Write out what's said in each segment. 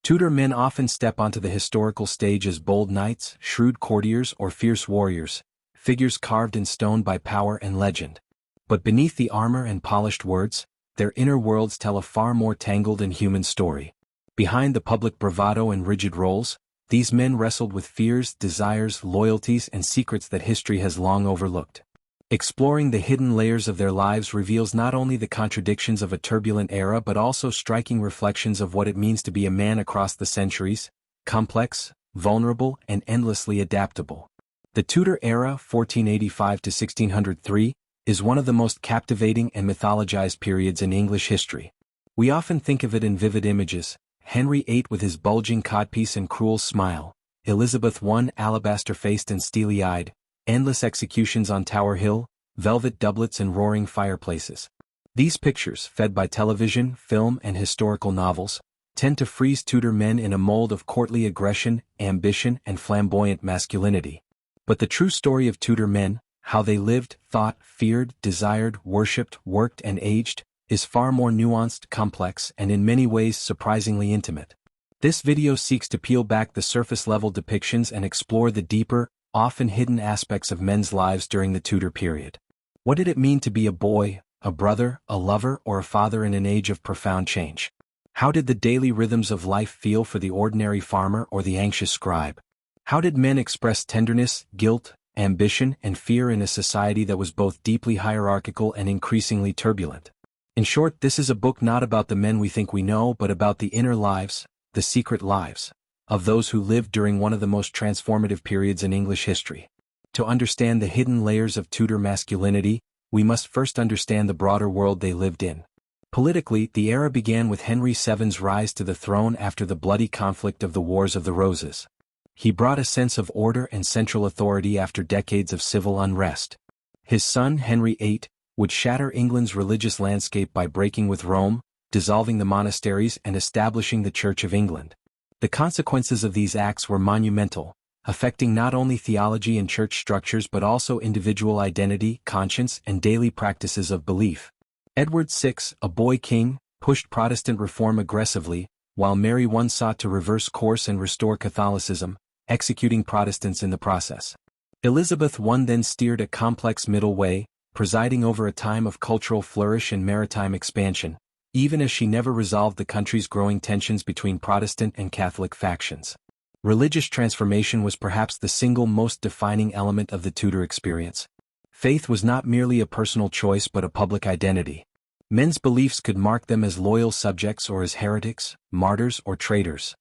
Tudor men often step onto the historical stage as bold knights, shrewd courtiers, or fierce warriors, figures carved in stone by power and legend. But beneath the armor and polished words, their inner worlds tell a far more tangled and human story. Behind the public bravado and rigid roles, these men wrestled with fears, desires, loyalties, and secrets that history has long overlooked. Exploring the hidden layers of their lives reveals not only the contradictions of a turbulent era but also striking reflections of what it means to be a man across the centuries, complex, vulnerable, and endlessly adaptable. The Tudor era, 1485 to 1603, is one of the most captivating and mythologized periods in English history. We often think of it in vivid images: Henry VIII with his bulging codpiece and cruel smile, Elizabeth I alabaster-faced and steely-eyed, endless executions on Tower Hill, velvet doublets and roaring fireplaces. These pictures, fed by television, film, and historical novels, tend to freeze Tudor men in a mold of courtly aggression, ambition, and flamboyant masculinity. But the true story of Tudor men, how they lived, thought, feared, desired, worshipped, worked, and aged, is far more nuanced, complex, and in many ways surprisingly intimate. This video seeks to peel back the surface-level depictions and explore the deeper, often hidden aspects of men's lives during the Tudor period. What did it mean to be a boy, a brother, a lover, or a father in an age of profound change? How did the daily rhythms of life feel for the ordinary farmer or the anxious scribe? How did men express tenderness, guilt, ambition, and fear in a society that was both deeply hierarchical and increasingly turbulent? In short, this is a book not about the men we think we know but about the inner lives, the secret lives, of those who lived during one of the most transformative periods in English history. To understand the hidden layers of Tudor masculinity, we must first understand the broader world they lived in. Politically, the era began with Henry VII's rise to the throne after the bloody conflict of the Wars of the Roses. He brought a sense of order and central authority after decades of civil unrest. His son, Henry VIII, would shatter England's religious landscape by breaking with Rome, dissolving the monasteries, and establishing the Church of England. The consequences of these acts were monumental, affecting not only theology and church structures but also individual identity, conscience, and daily practices of belief. Edward VI, a boy king, pushed Protestant reform aggressively, while Mary I sought to reverse course and restore Catholicism, executing Protestants in the process. Elizabeth I then steered a complex middle way, presiding over a time of cultural flourish and maritime expansion, even as she never resolved the country's growing tensions between Protestant and Catholic factions. Religious transformation was perhaps the single most defining element of the Tudor experience. Faith was not merely a personal choice but a public identity. Men's beliefs could mark them as loyal subjects or as heretics, martyrs, or traitors.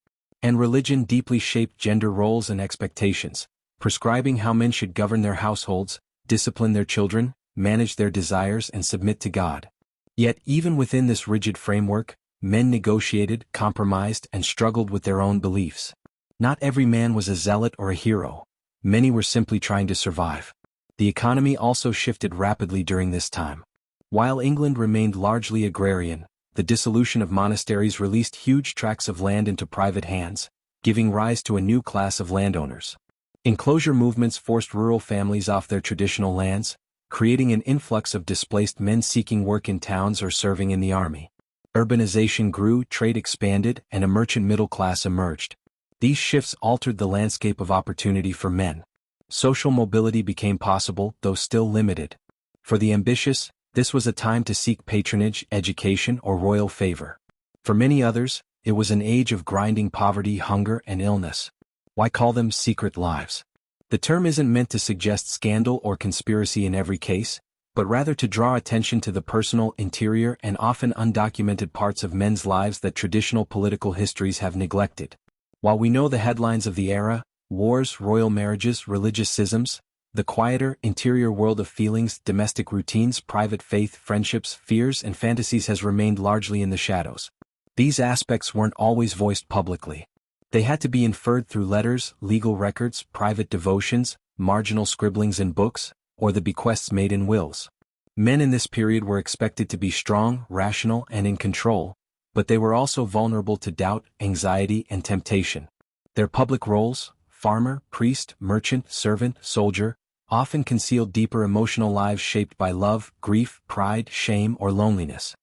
And religion deeply shaped gender roles and expectations, prescribing how men should govern their households, discipline their children, manage their desires, and submit to God. Yet, even within this rigid framework, men negotiated, compromised, and struggled with their own beliefs. Not every man was a zealot or a hero. Many were simply trying to survive. The economy also shifted rapidly during this time. While England remained largely agrarian, the dissolution of monasteries released huge tracts of land into private hands, giving rise to a new class of landowners. Enclosure movements forced rural families off their traditional lands, creating an influx of displaced men seeking work in towns or serving in the army. Urbanization grew, trade expanded, and a merchant middle class emerged. These shifts altered the landscape of opportunity for men. Social mobility became possible, though still limited. For the ambitious, this was a time to seek patronage, education, or royal favor. For many others, it was an age of grinding poverty, hunger, and illness. Why call them secret lives? The term isn't meant to suggest scandal or conspiracy in every case, but rather to draw attention to the personal, interior, and often undocumented parts of men's lives that traditional political histories have neglected. While we know the headlines of the era, wars, royal marriages, religious schisms, the quieter, interior world of feelings, domestic routines, private faith, friendships, fears, and fantasies has remained largely in the shadows. These aspects weren't always voiced publicly. They had to be inferred through letters, legal records, private devotions, marginal scribblings in books, or the bequests made in wills. Men in this period were expected to be strong, rational, and in control, but they were also vulnerable to doubt, anxiety, and temptation. Their public roles, farmer, priest, merchant, servant, soldier, often concealed deeper emotional lives shaped by love, grief, pride, shame, or loneliness.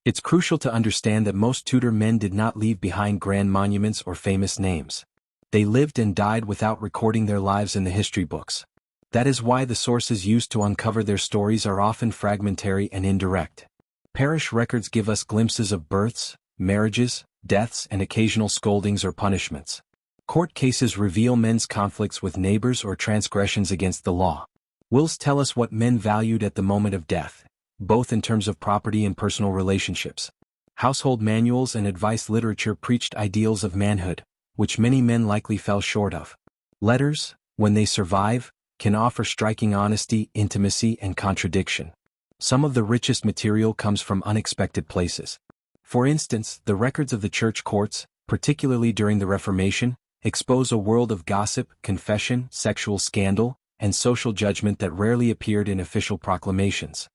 It's crucial to understand that most Tudor men did not leave behind grand monuments or famous names. They lived and died without recording their lives in the history books. That is why the sources used to uncover their stories are often fragmentary and indirect. Parish records give us glimpses of births, marriages, deaths, and occasional scoldings or punishments. Court cases reveal men's conflicts with neighbors or transgressions against the law. Wills tell us what men valued at the moment of death, both in terms of property and personal relationships. Household manuals and advice literature preached ideals of manhood, which many men likely fell short of. Letters, when they survive, can offer striking honesty, intimacy, and contradiction. Some of the richest material comes from unexpected places. For instance, the records of the church courts, particularly during the Reformation, expose a world of gossip, confession, sexual scandal, and social judgment that rarely appeared in official proclamations.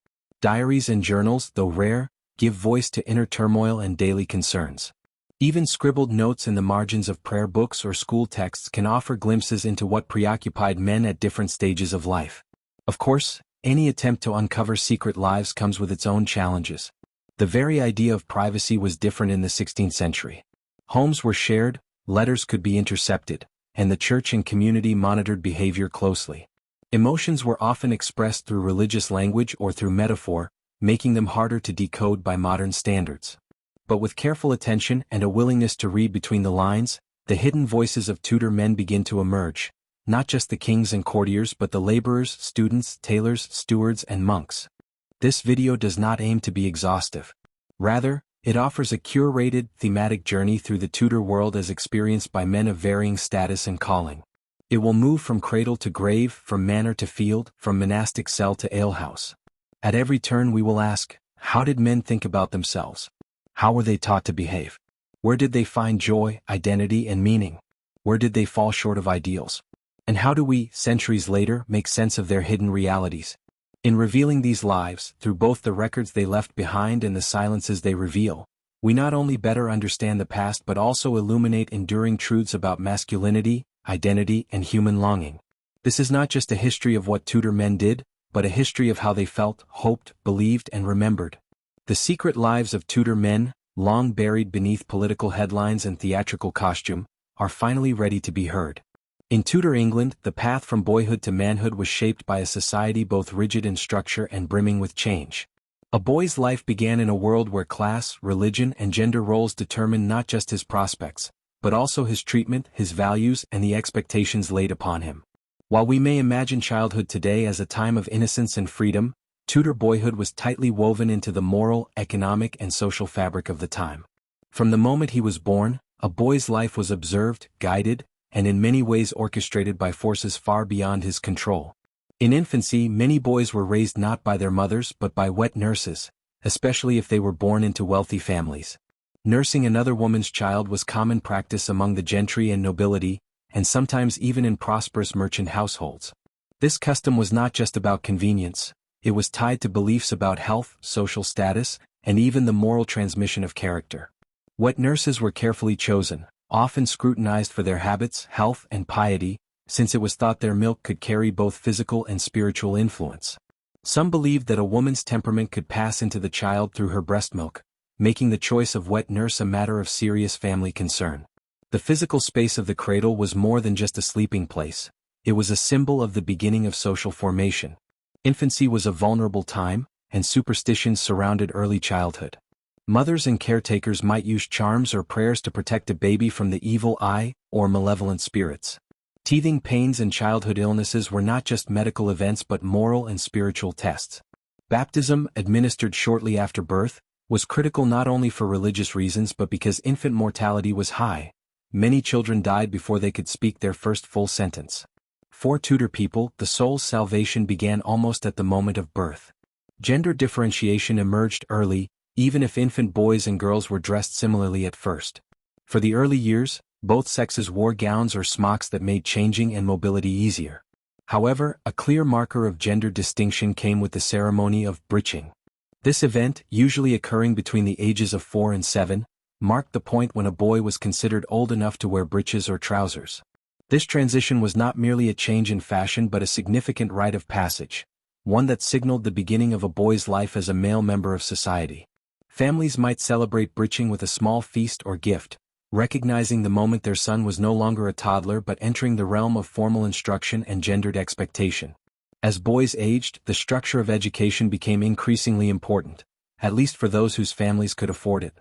Diaries and journals, though rare, give voice to inner turmoil and daily concerns. Even scribbled notes in the margins of prayer books or school texts can offer glimpses into what preoccupied men at different stages of life. Of course, any attempt to uncover secret lives comes with its own challenges. The very idea of privacy was different in the 16th century. Homes were shared, letters could be intercepted, and the church and community monitored behavior closely. Emotions were often expressed through religious language or through metaphor, making them harder to decode by modern standards. But with careful attention and a willingness to read between the lines, the hidden voices of Tudor men begin to emerge, not just the kings and courtiers but the laborers, students, tailors, stewards, and monks. This video does not aim to be exhaustive. Rather, it offers a curated, thematic journey through the Tudor world as experienced by men of varying status and calling. It will move from cradle to grave, from manor to field, from monastic cell to alehouse. At every turn we will ask, how did men think about themselves? How were they taught to behave? Where did they find joy, identity, and meaning? Where did they fall short of ideals? And how do we, centuries later, make sense of their hidden realities? In revealing these lives, through both the records they left behind and the silences they reveal, we not only better understand the past but also illuminate enduring truths about masculinity, identity, and human longing. This is not just a history of what Tudor men did, but a history of how they felt, hoped, believed, and remembered. The secret lives of Tudor men, long buried beneath political headlines and theatrical costume, are finally ready to be heard. In Tudor England, the path from boyhood to manhood was shaped by a society both rigid in structure and brimming with change. A boy's life began in a world where class, religion, and gender roles determined not just his prospects, but also his treatment, his values, and the expectations laid upon him. While we may imagine childhood today as a time of innocence and freedom, Tudor boyhood was tightly woven into the moral, economic, and social fabric of the time. From the moment he was born, a boy's life was observed, guided, and in many ways orchestrated by forces far beyond his control. In infancy, many boys were raised not by their mothers but by wet nurses, especially if they were born into wealthy families. Nursing another woman's child was common practice among the gentry and nobility, and sometimes even in prosperous merchant households. This custom was not just about convenience, it was tied to beliefs about health, social status, and even the moral transmission of character. Wet nurses were carefully chosen, often scrutinized for their habits, health, and piety, since it was thought their milk could carry both physical and spiritual influence. Some believed that a woman's temperament could pass into the child through her breast milk, making the choice of wet nurse a matter of serious family concern. The physical space of the cradle was more than just a sleeping place, it was a symbol of the beginning of social formation. Infancy was a vulnerable time, and superstitions surrounded early childhood. Mothers and caretakers might use charms or prayers to protect a baby from the evil eye or malevolent spirits. Teething pains and childhood illnesses were not just medical events but moral and spiritual tests. Baptism, administered shortly after birth, was critical not only for religious reasons but because infant mortality was high. Many children died before they could speak their first full sentence. For Tudor people, the soul's salvation began almost at the moment of birth. Gender differentiation emerged early, even if infant boys and girls were dressed similarly at first. For the early years, both sexes wore gowns or smocks that made changing and mobility easier. However, a clear marker of gender distinction came with the ceremony of breeching. This event, usually occurring between the ages of 4 and 7, marked the point when a boy was considered old enough to wear breeches or trousers. This transition was not merely a change in fashion but a significant rite of passage, one that signaled the beginning of a boy's life as a male member of society. Families might celebrate breaching with a small feast or gift, recognizing the moment their son was no longer a toddler but entering the realm of formal instruction and gendered expectation. As boys aged, the structure of education became increasingly important, at least for those whose families could afford it.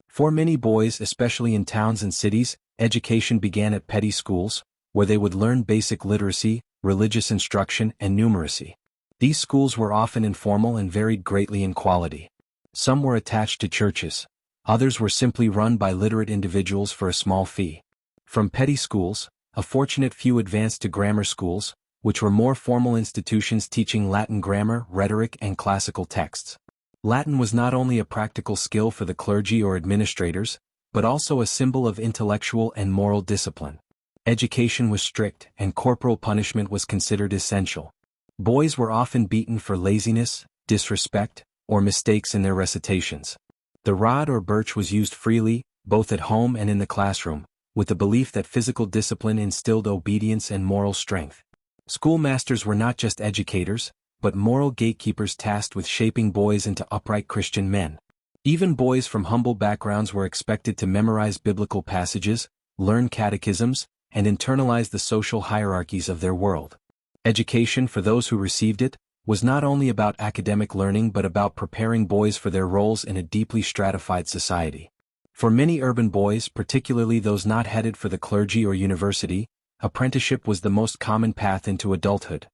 For many boys, especially in towns and cities, education began at petty schools, where they would learn basic literacy, religious instruction, and numeracy. These schools were often informal and varied greatly in quality. Some were attached to churches. Others were simply run by literate individuals for a small fee. From petty schools, a fortunate few advanced to grammar schools, which were more formal institutions teaching Latin grammar, rhetoric, and classical texts. Latin was not only a practical skill for the clergy or administrators, but also a symbol of intellectual and moral discipline. Education was strict, and corporal punishment was considered essential. Boys were often beaten for laziness, disrespect, or mistakes in their recitations. The rod or birch was used freely, both at home and in the classroom, with the belief that physical discipline instilled obedience and moral strength. Schoolmasters were not just educators, but moral gatekeepers tasked with shaping boys into upright Christian men. Even boys from humble backgrounds were expected to memorize biblical passages, learn catechisms, and internalize the social hierarchies of their world. Education, for those who received it, was not only about academic learning but about preparing boys for their roles in a deeply stratified society. For many urban boys, particularly those not headed for the clergy or university, apprenticeship was the most common path into adulthood.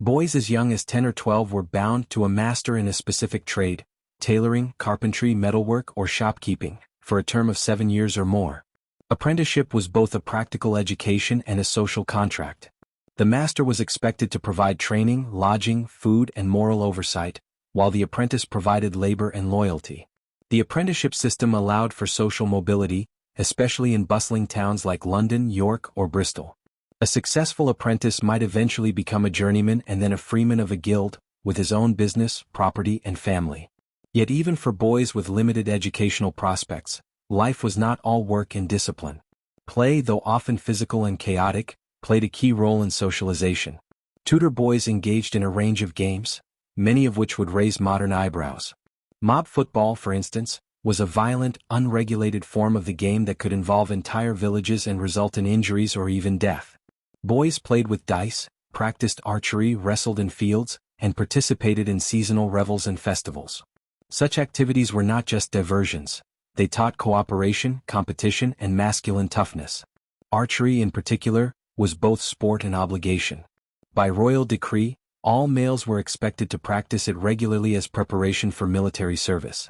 Boys as young as 10 or 12 were bound to a master in a specific trade, tailoring, carpentry, metalwork, or shopkeeping, for a term of 7 years or more. Apprenticeship was both a practical education and a social contract. The master was expected to provide training, lodging, food, and moral oversight, while the apprentice provided labor and loyalty. The apprenticeship system allowed for social mobility, especially in bustling towns like London, York, or Bristol. A successful apprentice might eventually become a journeyman and then a freeman of a guild, with his own business, property, and family. Yet even for boys with limited educational prospects, life was not all work and discipline. Play, though often physical and chaotic, played a key role in socialization. Tudor boys engaged in a range of games, many of which would raise modern eyebrows. Mob football, for instance, was a violent, unregulated form of the game that could involve entire villages and result in injuries or even death. Boys played with dice, practiced archery, wrestled in fields, and participated in seasonal revels and festivals. Such activities were not just diversions. They taught cooperation, competition, and masculine toughness. Archery, in particular, was both sport and obligation. By royal decree, all males were expected to practice it regularly as preparation for military service.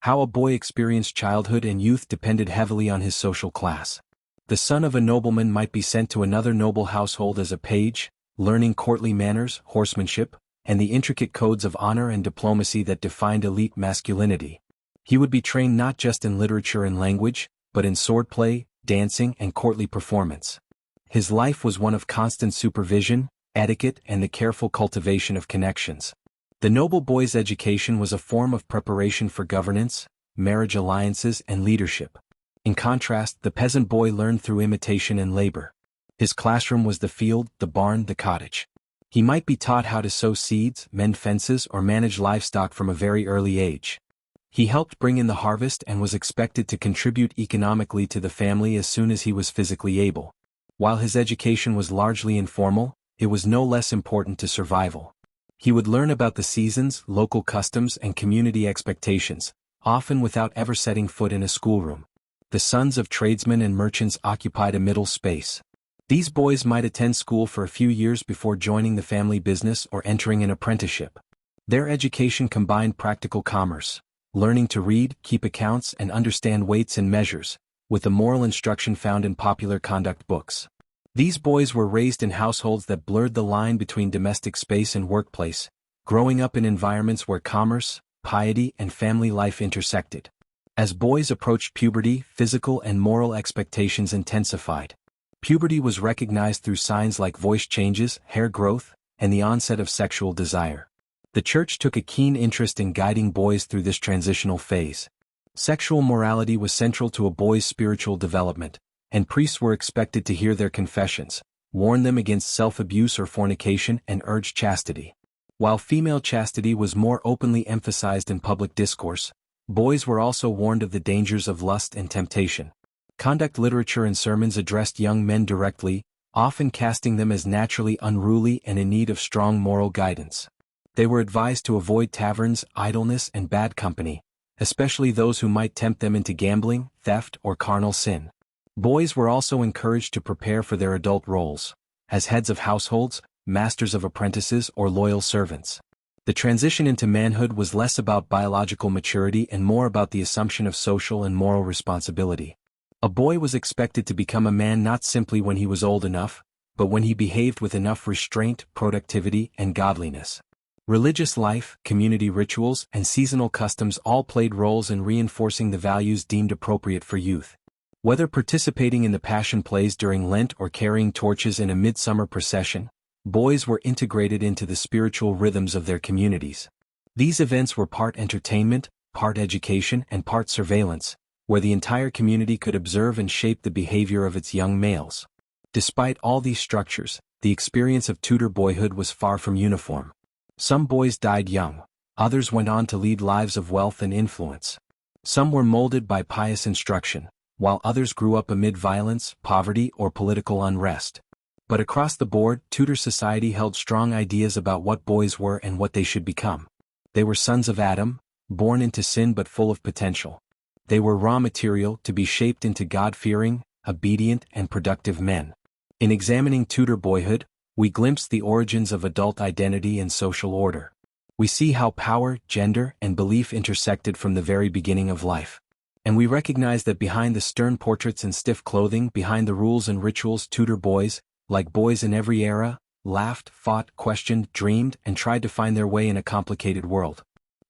How a boy experienced childhood and youth depended heavily on his social class. The son of a nobleman might be sent to another noble household as a page, learning courtly manners, horsemanship, and the intricate codes of honor and diplomacy that defined elite masculinity. He would be trained not just in literature and language, but in swordplay, dancing, and courtly performance. His life was one of constant supervision, etiquette, and the careful cultivation of connections. The noble boy's education was a form of preparation for governance, marriage alliances, and leadership. In contrast, the peasant boy learned through imitation and labor. His classroom was the field, the barn, the cottage. He might be taught how to sow seeds, mend fences, or manage livestock from a very early age. He helped bring in the harvest and was expected to contribute economically to the family as soon as he was physically able. While his education was largely informal, it was no less important to survival. He would learn about the seasons, local customs, and community expectations, often without ever setting foot in a schoolroom. The sons of tradesmen and merchants occupied a middle space. These boys might attend school for a few years before joining the family business or entering an apprenticeship. Their education combined practical commerce, learning to read, keep accounts, and understand weights and measures, with the moral instruction found in popular conduct books. These boys were raised in households that blurred the line between domestic space and workplace, growing up in environments where commerce, piety, and family life intersected. As boys approached puberty, physical and moral expectations intensified. Puberty was recognized through signs like voice changes, hair growth, and the onset of sexual desire. The church took a keen interest in guiding boys through this transitional phase. Sexual morality was central to a boy's spiritual development, and priests were expected to hear their confessions, warn them against self-abuse or fornication, and urge chastity. While female chastity was more openly emphasized in public discourse, Boys were also warned of the dangers of lust and temptation. Conduct literature and sermons addressed young men directly, often casting them as naturally unruly and in need of strong moral guidance. They were advised to avoid taverns, idleness, and bad company, especially those who might tempt them into gambling, theft, or carnal sin. Boys were also encouraged to prepare for their adult roles, as heads of households, masters of apprentices, or loyal servants. The transition into manhood was less about biological maturity and more about the assumption of social and moral responsibility. A boy was expected to become a man not simply when he was old enough, but when he behaved with enough restraint, productivity, and godliness. Religious life, community rituals, and seasonal customs all played roles in reinforcing the values deemed appropriate for youth. Whether participating in the Passion plays during Lent or carrying torches in a midsummer procession, boys were integrated into the spiritual rhythms of their communities. These events were part entertainment, part education, and part surveillance, where the entire community could observe and shape the behavior of its young males. Despite all these structures, the experience of Tudor boyhood was far from uniform. Some boys died young, others went on to lead lives of wealth and influence. Some were molded by pious instruction, while others grew up amid violence, poverty, or political unrest. But across the board, Tudor society held strong ideas about what boys were and what they should become. They were sons of Adam, born into sin but full of potential. They were raw material to be shaped into God-fearing, obedient, and productive men. In examining Tudor boyhood, we glimpse the origins of adult identity and social order. We see how power, gender, and belief intersected from the very beginning of life. And we recognize that behind the stern portraits and stiff clothing, behind the rules and rituals, Tudor boys, like boys in every era, laughed, fought, questioned, dreamed, and tried to find their way in a complicated world.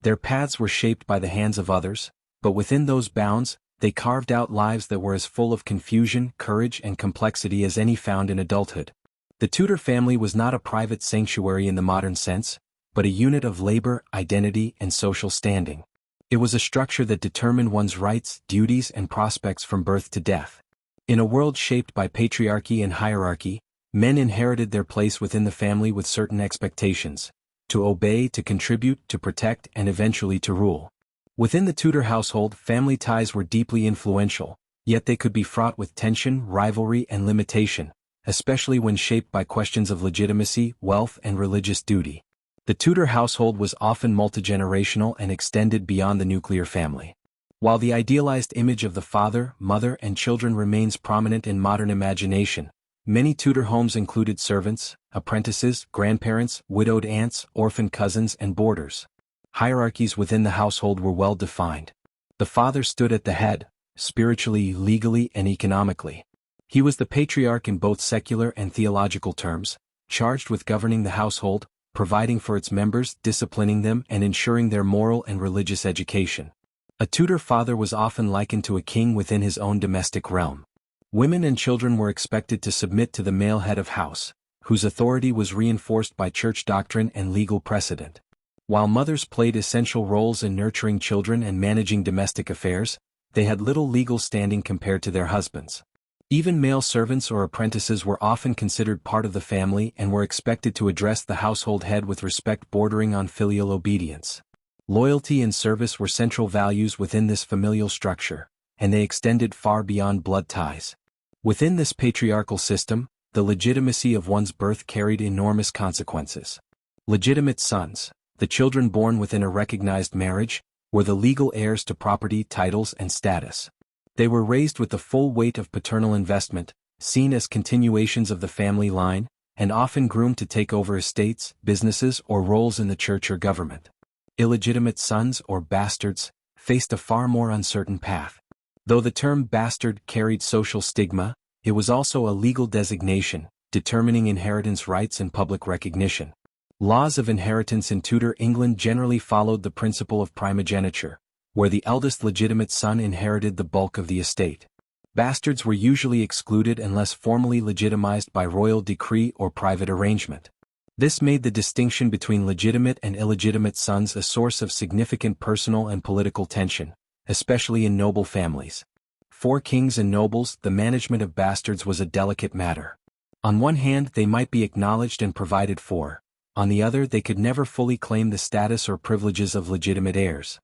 Their paths were shaped by the hands of others, but within those bounds, they carved out lives that were as full of confusion, courage, and complexity as any found in adulthood. The Tudor family was not a private sanctuary in the modern sense, but a unit of labor, identity, and social standing. It was a structure that determined one's rights, duties, and prospects from birth to death. In a world shaped by patriarchy and hierarchy, men inherited their place within the family with certain expectations: to obey, to contribute, to protect, and eventually to rule. Within the Tudor household, family ties were deeply influential, yet they could be fraught with tension, rivalry, and limitation, especially when shaped by questions of legitimacy, wealth, and religious duty. The Tudor household was often multigenerational and extended beyond the nuclear family. While the idealized image of the father, mother, and children remains prominent in modern imagination, many Tudor homes included servants, apprentices, grandparents, widowed aunts, orphan cousins, and boarders. Hierarchies within the household were well defined. The father stood at the head, spiritually, legally, and economically. He was the patriarch in both secular and theological terms, charged with governing the household, providing for its members, disciplining them, and ensuring their moral and religious education. A Tudor father was often likened to a king within his own domestic realm. Women and children were expected to submit to the male head of house, whose authority was reinforced by church doctrine and legal precedent. While mothers played essential roles in nurturing children and managing domestic affairs, they had little legal standing compared to their husbands. Even male servants or apprentices were often considered part of the family and were expected to address the household head with respect bordering on filial obedience. Loyalty and service were central values within this familial structure, and they extended far beyond blood ties. Within this patriarchal system, the legitimacy of one's birth carried enormous consequences. Legitimate sons, the children born within a recognized marriage, were the legal heirs to property, titles, and status. They were raised with the full weight of paternal investment, seen as continuations of the family line, and often groomed to take over estates, businesses, or roles in the church or government. Illegitimate sons, or bastards, faced a far more uncertain path. Though the term bastard carried social stigma, it was also a legal designation, determining inheritance rights and public recognition. Laws of inheritance in Tudor England generally followed the principle of primogeniture, where the eldest legitimate son inherited the bulk of the estate. Bastards were usually excluded unless formally legitimized by royal decree or private arrangement. This made the distinction between legitimate and illegitimate sons a source of significant personal and political tension, especially in noble families. For kings and nobles, the management of bastards was a delicate matter. On one hand, they might be acknowledged and provided for. On the other, they could never fully claim the status or privileges of legitimate heirs.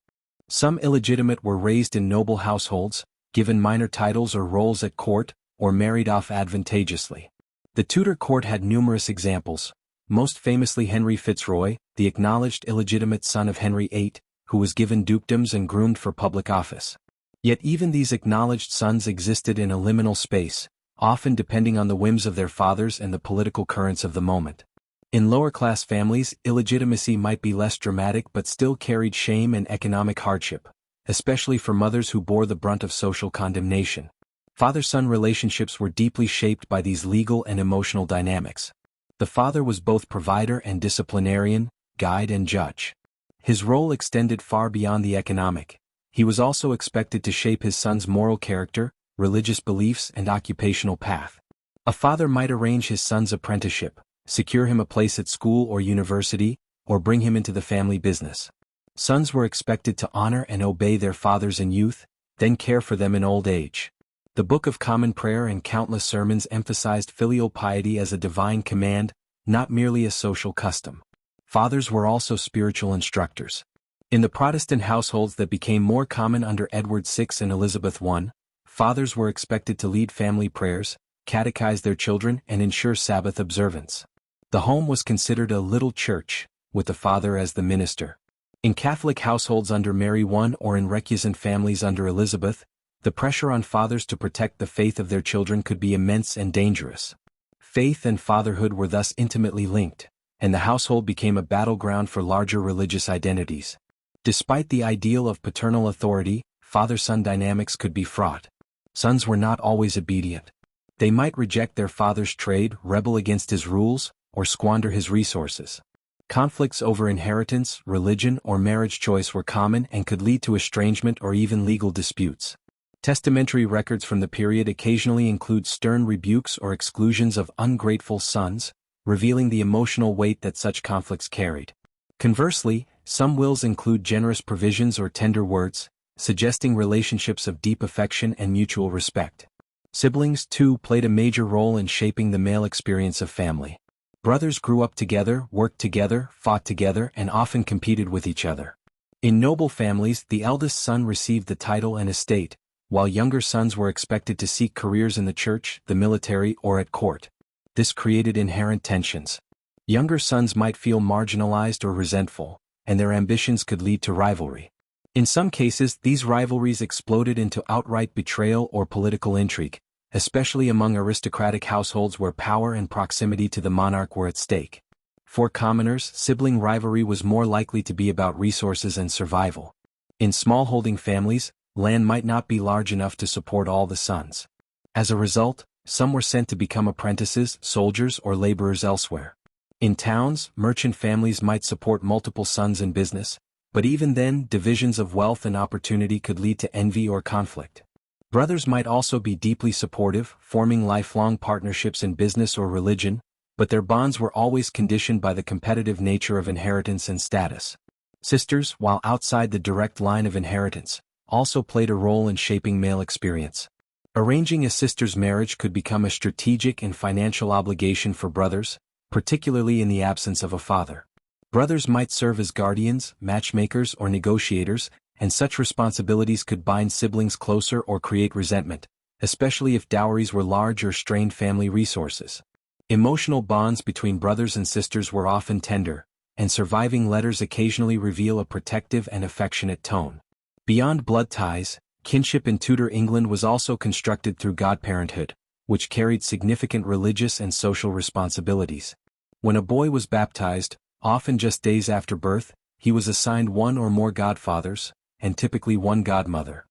Some illegitimate were raised in noble households, given minor titles or roles at court, or married off advantageously. The Tudor court had numerous examples, most famously Henry Fitzroy, the acknowledged illegitimate son of Henry VIII, who was given dukedoms and groomed for public office. Yet even these acknowledged sons existed in a liminal space, often depending on the whims of their fathers and the political currents of the moment. In lower-class families, illegitimacy might be less dramatic but still carried shame and economic hardship, especially for mothers who bore the brunt of social condemnation. Father-son relationships were deeply shaped by these legal and emotional dynamics. The father was both provider and disciplinarian, guide and judge. His role extended far beyond the economic. He was also expected to shape his son's moral character, religious beliefs and occupational path. A father might arrange his son's apprenticeship, secure him a place at school or university, or bring him into the family business. Sons were expected to honor and obey their fathers in youth, then care for them in old age. The Book of Common Prayer and countless sermons emphasized filial piety as a divine command, not merely a social custom. Fathers were also spiritual instructors. In the Protestant households that became more common under Edward VI and Elizabeth I, fathers were expected to lead family prayers, catechize their children and ensure Sabbath observance. The home was considered a little church, with the father as the minister. In Catholic households under Mary I or in recusant families under Elizabeth, the pressure on fathers to protect the faith of their children could be immense and dangerous. Faith and fatherhood were thus intimately linked, and the household became a battleground for larger religious identities. Despite the ideal of paternal authority, father-son dynamics could be fraught. Sons were not always obedient. They might reject their father's trade, rebel against his rules, or squander his resources. Conflicts over inheritance, religion, or marriage choice were common and could lead to estrangement or even legal disputes. Testamentary records from the period occasionally include stern rebukes or exclusions of ungrateful sons, revealing the emotional weight that such conflicts carried. Conversely, some wills include generous provisions or tender words, suggesting relationships of deep affection and mutual respect. Siblings, too, played a major role in shaping the male experience of family. Brothers grew up together, worked together, fought together, and often competed with each other. In noble families, the eldest son received the title and estate, while younger sons were expected to seek careers in the church, the military, or at court. This created inherent tensions. Younger sons might feel marginalized or resentful, and their ambitions could lead to rivalry. In some cases, these rivalries exploded into outright betrayal or political intrigue, especially among aristocratic households where power and proximity to the monarch were at stake. For commoners, sibling rivalry was more likely to be about resources and survival. In smallholding families, land might not be large enough to support all the sons. As a result, some were sent to become apprentices, soldiers, or laborers elsewhere. In towns, merchant families might support multiple sons in business, but even then, divisions of wealth and opportunity could lead to envy or conflict. Brothers might also be deeply supportive, forming lifelong partnerships in business or religion, but their bonds were always conditioned by the competitive nature of inheritance and status. Sisters, while outside the direct line of inheritance, also played a role in shaping male experience. Arranging a sister's marriage could become a strategic and financial obligation for brothers, particularly in the absence of a father. Brothers might serve as guardians, matchmakers, or negotiators, and such responsibilities could bind siblings closer or create resentment, especially if dowries were large or strained family resources. Emotional bonds between brothers and sisters were often tender, and surviving letters occasionally reveal a protective and affectionate tone. Beyond blood ties, kinship in Tudor England was also constructed through godparenthood, which carried significant religious and social responsibilities. When a boy was baptized, often just days after birth, he was assigned one or more godfathers, and typically one godmother.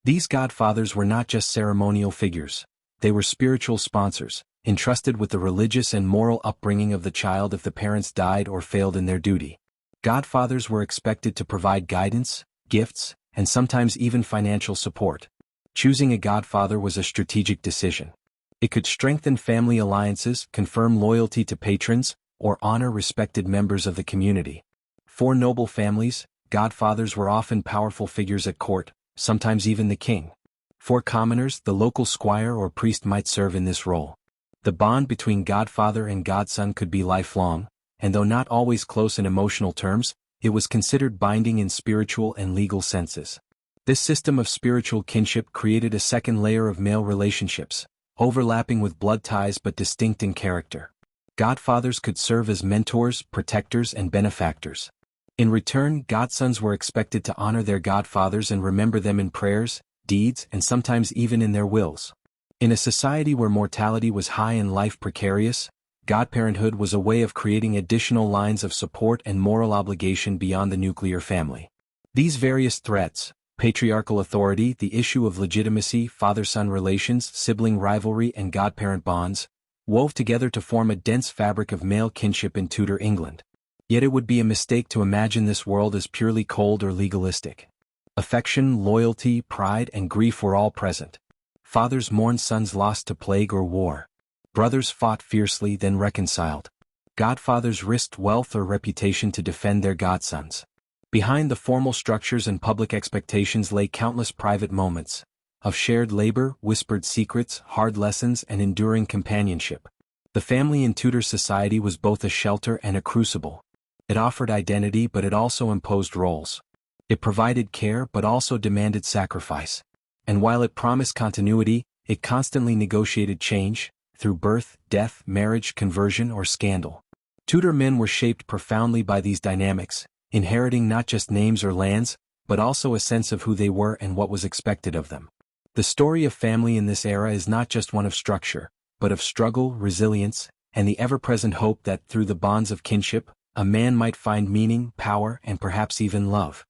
These godfathers were not just ceremonial figures, they were spiritual sponsors, entrusted with the religious and moral upbringing of the child if the parents died or failed in their duty. Godfathers were expected to provide guidance, gifts, and sometimes even financial support. Choosing a godfather was a strategic decision. It could strengthen family alliances, confirm loyalty to patrons, or honor respected members of the community. For noble families, godfathers were often powerful figures at court, sometimes even the king. For commoners, the local squire or priest might serve in this role. The bond between godfather and godson could be lifelong, and though not always close in emotional terms, it was considered binding in spiritual and legal senses. This system of spiritual kinship created a second layer of male relationships, overlapping with blood ties but distinct in character. Godfathers could serve as mentors, protectors, and benefactors. In return, godsons were expected to honor their godfathers and remember them in prayers, deeds, and sometimes even in their wills. In a society where mortality was high and life precarious, godparenthood was a way of creating additional lines of support and moral obligation beyond the nuclear family. These various threats, patriarchal authority, the issue of legitimacy, father-son relations, sibling rivalry, and godparent bonds, wove together to form a dense fabric of male kinship in Tudor England. Yet it would be a mistake to imagine this world as purely cold or legalistic. Affection, loyalty, pride, and grief were all present. Fathers mourned sons lost to plague or war. Brothers fought fiercely, then reconciled. Godfathers risked wealth or reputation to defend their godsons. Behind the formal structures and public expectations lay countless private moments of shared labor, whispered secrets, hard lessons, and enduring companionship. The family in Tudor society was both a shelter and a crucible. It offered identity, but it also imposed roles. It provided care but also demanded sacrifice. And while it promised continuity, it constantly negotiated change, through birth, death, marriage, conversion, or scandal. Tudor men were shaped profoundly by these dynamics, inheriting not just names or lands, but also a sense of who they were and what was expected of them. The story of family in this era is not just one of structure, but of struggle, resilience, and the ever-present hope that through the bonds of kinship, a man might find meaning, power, and perhaps even love.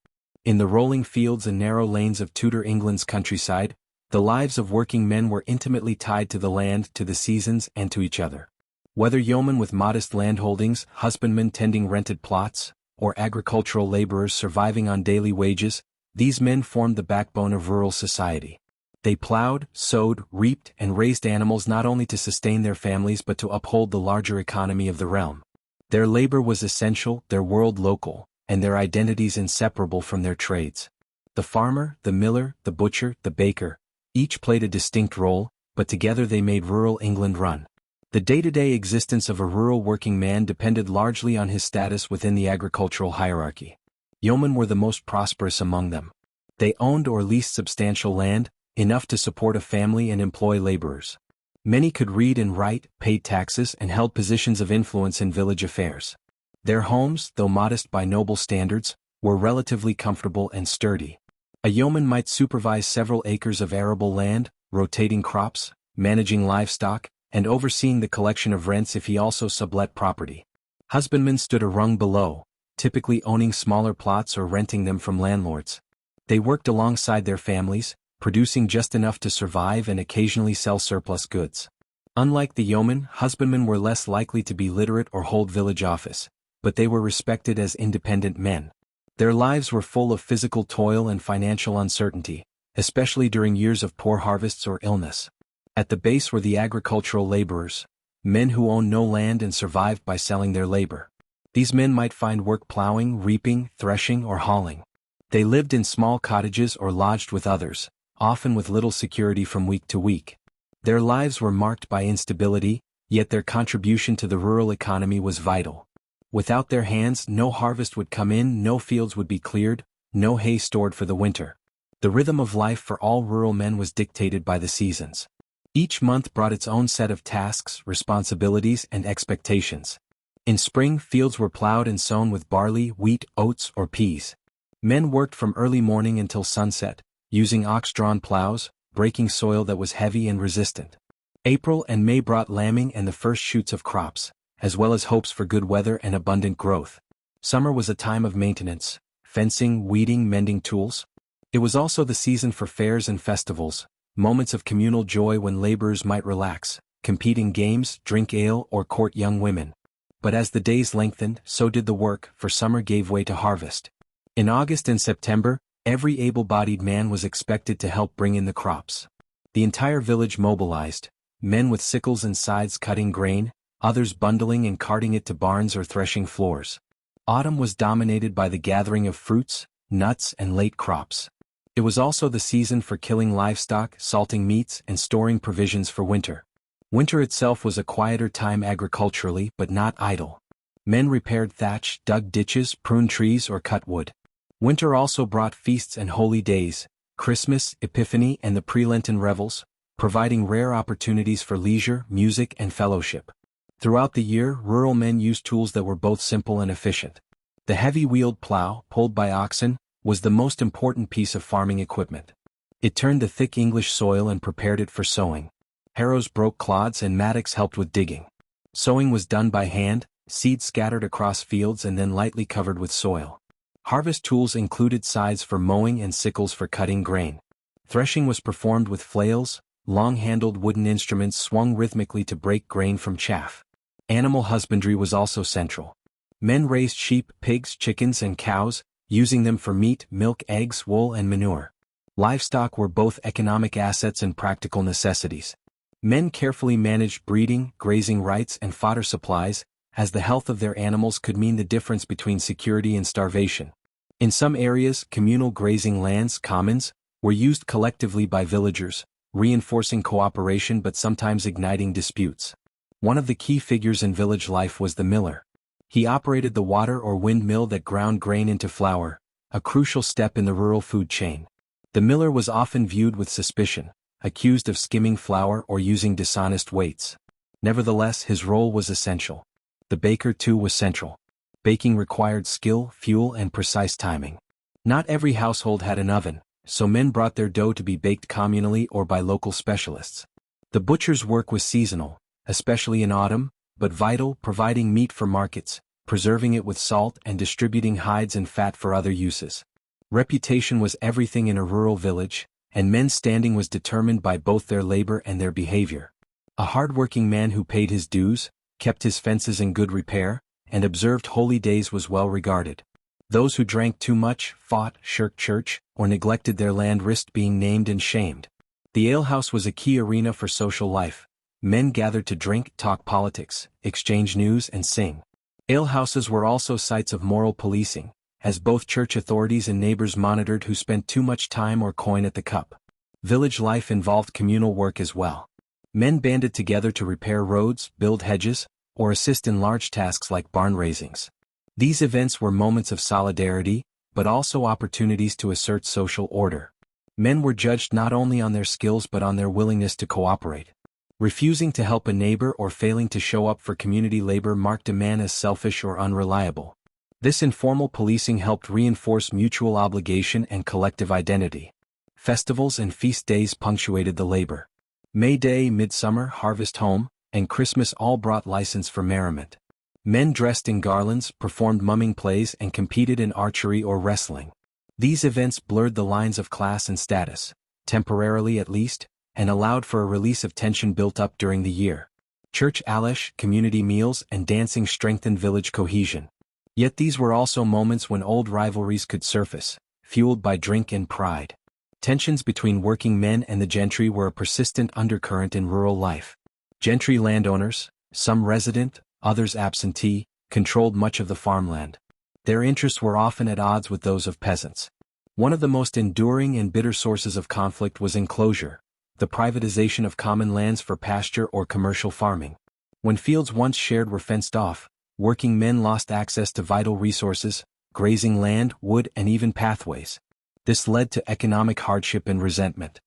In the rolling fields and narrow lanes of Tudor England's countryside, the lives of working men were intimately tied to the land, to the seasons, and to each other. Whether yeomen with modest landholdings, husbandmen tending rented plots, or agricultural laborers surviving on daily wages, these men formed the backbone of rural society. They plowed, sowed, reaped, and raised animals not only to sustain their families but to uphold the larger economy of the realm. Their labor was essential, their world local, and their identities inseparable from their trades. The farmer, the miller, the butcher, the baker, each played a distinct role, but together they made rural England run. The day-to-day existence of a rural working man depended largely on his status within the agricultural hierarchy. Yeomen were the most prosperous among them. They owned or leased substantial land, enough to support a family and employ laborers. Many could read and write, paid taxes, and held positions of influence in village affairs. Their homes, though modest by noble standards, were relatively comfortable and sturdy. A yeoman might supervise several acres of arable land, rotating crops, managing livestock, and overseeing the collection of rents if he also sublet property. Husbandmen stood a rung below, typically owning smaller plots or renting them from landlords. They worked alongside their families, producing just enough to survive and occasionally sell surplus goods. Unlike the yeomen, husbandmen were less likely to be literate or hold village office, but they were respected as independent men. Their lives were full of physical toil and financial uncertainty, especially during years of poor harvests or illness. At the base were the agricultural laborers, men who owned no land and survived by selling their labor. These men might find work plowing, reaping, threshing, or hauling. They lived in small cottages or lodged with others, often with little security from week to week. Their lives were marked by instability, yet their contribution to the rural economy was vital. Without their hands, no harvest would come in, no fields would be cleared, no hay stored for the winter. The rhythm of life for all rural men was dictated by the seasons. Each month brought its own set of tasks, responsibilities, and expectations. In spring, fields were plowed and sown with barley, wheat, oats, or peas. Men worked from early morning until sunset, using ox-drawn plows, breaking soil that was heavy and resistant. April and May brought lambing and the first shoots of crops, as well as hopes for good weather and abundant growth. Summer was a time of maintenance, fencing, weeding, mending tools. It was also the season for fairs and festivals, moments of communal joy when laborers might relax, compete in games, drink ale, or court young women. But as the days lengthened, so did the work, for summer gave way to harvest. In August and September, every able-bodied man was expected to help bring in the crops. The entire village mobilized, men with sickles and scythes cutting grain, others bundling and carting it to barns or threshing floors. Autumn was dominated by the gathering of fruits, nuts, and late crops. It was also the season for killing livestock, salting meats, and storing provisions for winter. Winter itself was a quieter time agriculturally but not idle. Men repaired thatch, dug ditches, pruned trees, or cut wood. Winter also brought feasts and holy days, Christmas, Epiphany, and the pre-Lenten revels, providing rare opportunities for leisure, music, and fellowship. Throughout the year, rural men used tools that were both simple and efficient. The heavy-wheeled plow, pulled by oxen, was the most important piece of farming equipment. It turned the thick English soil and prepared it for sowing. Harrows broke clods and mattocks helped with digging. Sowing was done by hand, seeds scattered across fields and then lightly covered with soil. Harvest tools included scythes for mowing and sickles for cutting grain. Threshing was performed with flails, long-handled wooden instruments swung rhythmically to break grain from chaff. Animal husbandry was also central. Men raised sheep, pigs, chickens, and cows, using them for meat, milk, eggs, wool, and manure. Livestock were both economic assets and practical necessities. Men carefully managed breeding, grazing rights, and fodder supplies, as the health of their animals could mean the difference between security and starvation. In some areas, communal grazing lands, commons, were used collectively by villagers, reinforcing cooperation but sometimes igniting disputes. One of the key figures in village life was the miller. He operated the water or wind mill that ground grain into flour, a crucial step in the rural food chain. The miller was often viewed with suspicion, accused of skimming flour or using dishonest weights. Nevertheless, his role was essential. The baker too was central. Baking required skill, fuel, and precise timing. Not every household had an oven, so men brought their dough to be baked communally or by local specialists. The butcher's work was seasonal, especially in autumn, but vital, providing meat for markets, preserving it with salt and distributing hides and fat for other uses. Reputation was everything in a rural village, and men's standing was determined by both their labor and their behavior. A hard-working man who paid his dues, kept his fences in good repair, and observed holy days was well regarded. Those who drank too much, fought, shirked church, or neglected their land risked being named and shamed. The alehouse was a key arena for social life. Men gathered to drink, talk politics, exchange news, and sing. Alehouses were also sites of moral policing, as both church authorities and neighbors monitored who spent too much time or coin at the cup. Village life involved communal work as well. Men banded together to repair roads, build hedges, or assist in large tasks like barn raisings. These events were moments of solidarity, but also opportunities to assert social order. Men were judged not only on their skills but on their willingness to cooperate. Refusing to help a neighbor or failing to show up for community labor marked a man as selfish or unreliable. This informal policing helped reinforce mutual obligation and collective identity. Festivals and feast days punctuated the labor. May Day, Midsummer, Harvest Home, and Christmas all brought license for merriment. Men dressed in garlands, performed mumming plays, and competed in archery or wrestling. These events blurred the lines of class and status, temporarily at least, and allowed for a release of tension built up during the year. Church alish, community meals, and dancing strengthened village cohesion. Yet these were also moments when old rivalries could surface, fueled by drink and pride. Tensions between working men and the gentry were a persistent undercurrent in rural life. Gentry landowners, some resident, others absentee, controlled much of the farmland. Their interests were often at odds with those of peasants. One of the most enduring and bitter sources of conflict was enclosure, the privatization of common lands for pasture or commercial farming. When fields once shared were fenced off, working men lost access to vital resources, grazing land, wood, and even pathways. This led to economic hardship and resentment.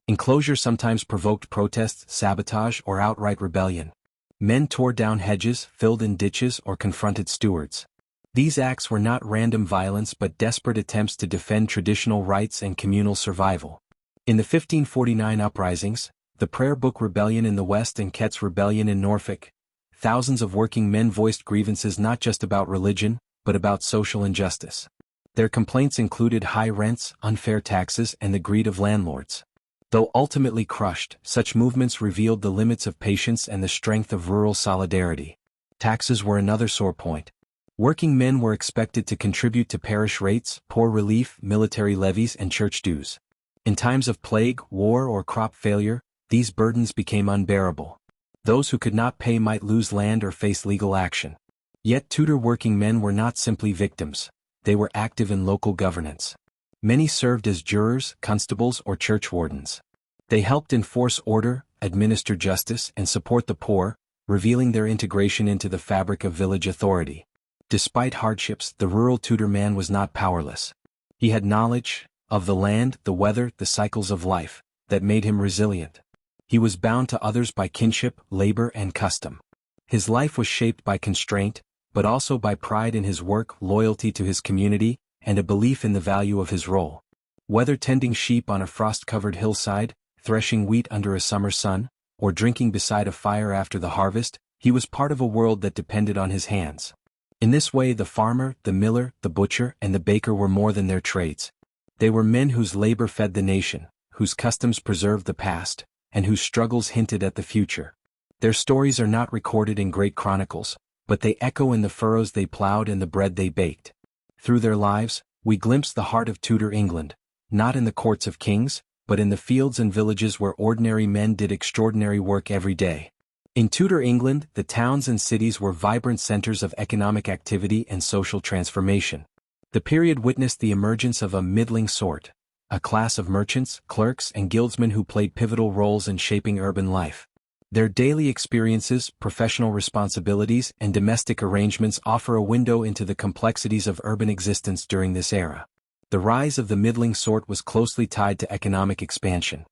Enclosure sometimes provoked protests, sabotage, or outright rebellion. Men tore down hedges, filled in ditches, or confronted stewards. These acts were not random violence but desperate attempts to defend traditional rights and communal survival. In the 1549 uprisings, the Prayer Book Rebellion in the West and Kett's Rebellion in Norfolk, thousands of working men voiced grievances not just about religion, but about social injustice. Their complaints included high rents, unfair taxes, and the greed of landlords. Though ultimately crushed, such movements revealed the limits of patience and the strength of rural solidarity. Taxes were another sore point. Working men were expected to contribute to parish rates, poor relief, military levies, and church dues. In times of plague, war, or crop failure, these burdens became unbearable. Those who could not pay might lose land or face legal action. Yet Tudor working men were not simply victims. They were active in local governance. Many served as jurors, constables, or church wardens. They helped enforce order, administer justice, and support the poor, revealing their integration into the fabric of village authority. Despite hardships, the rural Tudor man was not powerless. He had knowledge of the land, the weather, the cycles of life, that made him resilient. He was bound to others by kinship, labor, and custom. His life was shaped by constraint, but also by pride in his work, loyalty to his community, and a belief in the value of his role. Whether tending sheep on a frost-covered hillside, threshing wheat under a summer sun, or drinking beside a fire after the harvest, he was part of a world that depended on his hands. In this way, the farmer, the miller, the butcher, and the baker were more than their trades. They were men whose labor fed the nation, whose customs preserved the past, and whose struggles hinted at the future. Their stories are not recorded in great chronicles, but they echo in the furrows they plowed and the bread they baked. Through their lives, we glimpse the heart of Tudor England, not in the courts of kings, but in the fields and villages where ordinary men did extraordinary work every day. In Tudor England, the towns and cities were vibrant centers of economic activity and social transformation. The period witnessed the emergence of a middling sort, a class of merchants, clerks, and guildsmen who played pivotal roles in shaping urban life. Their daily experiences, professional responsibilities, and domestic arrangements offer a window into the complexities of urban existence during this era. The rise of the middling sort was closely tied to economic expansion.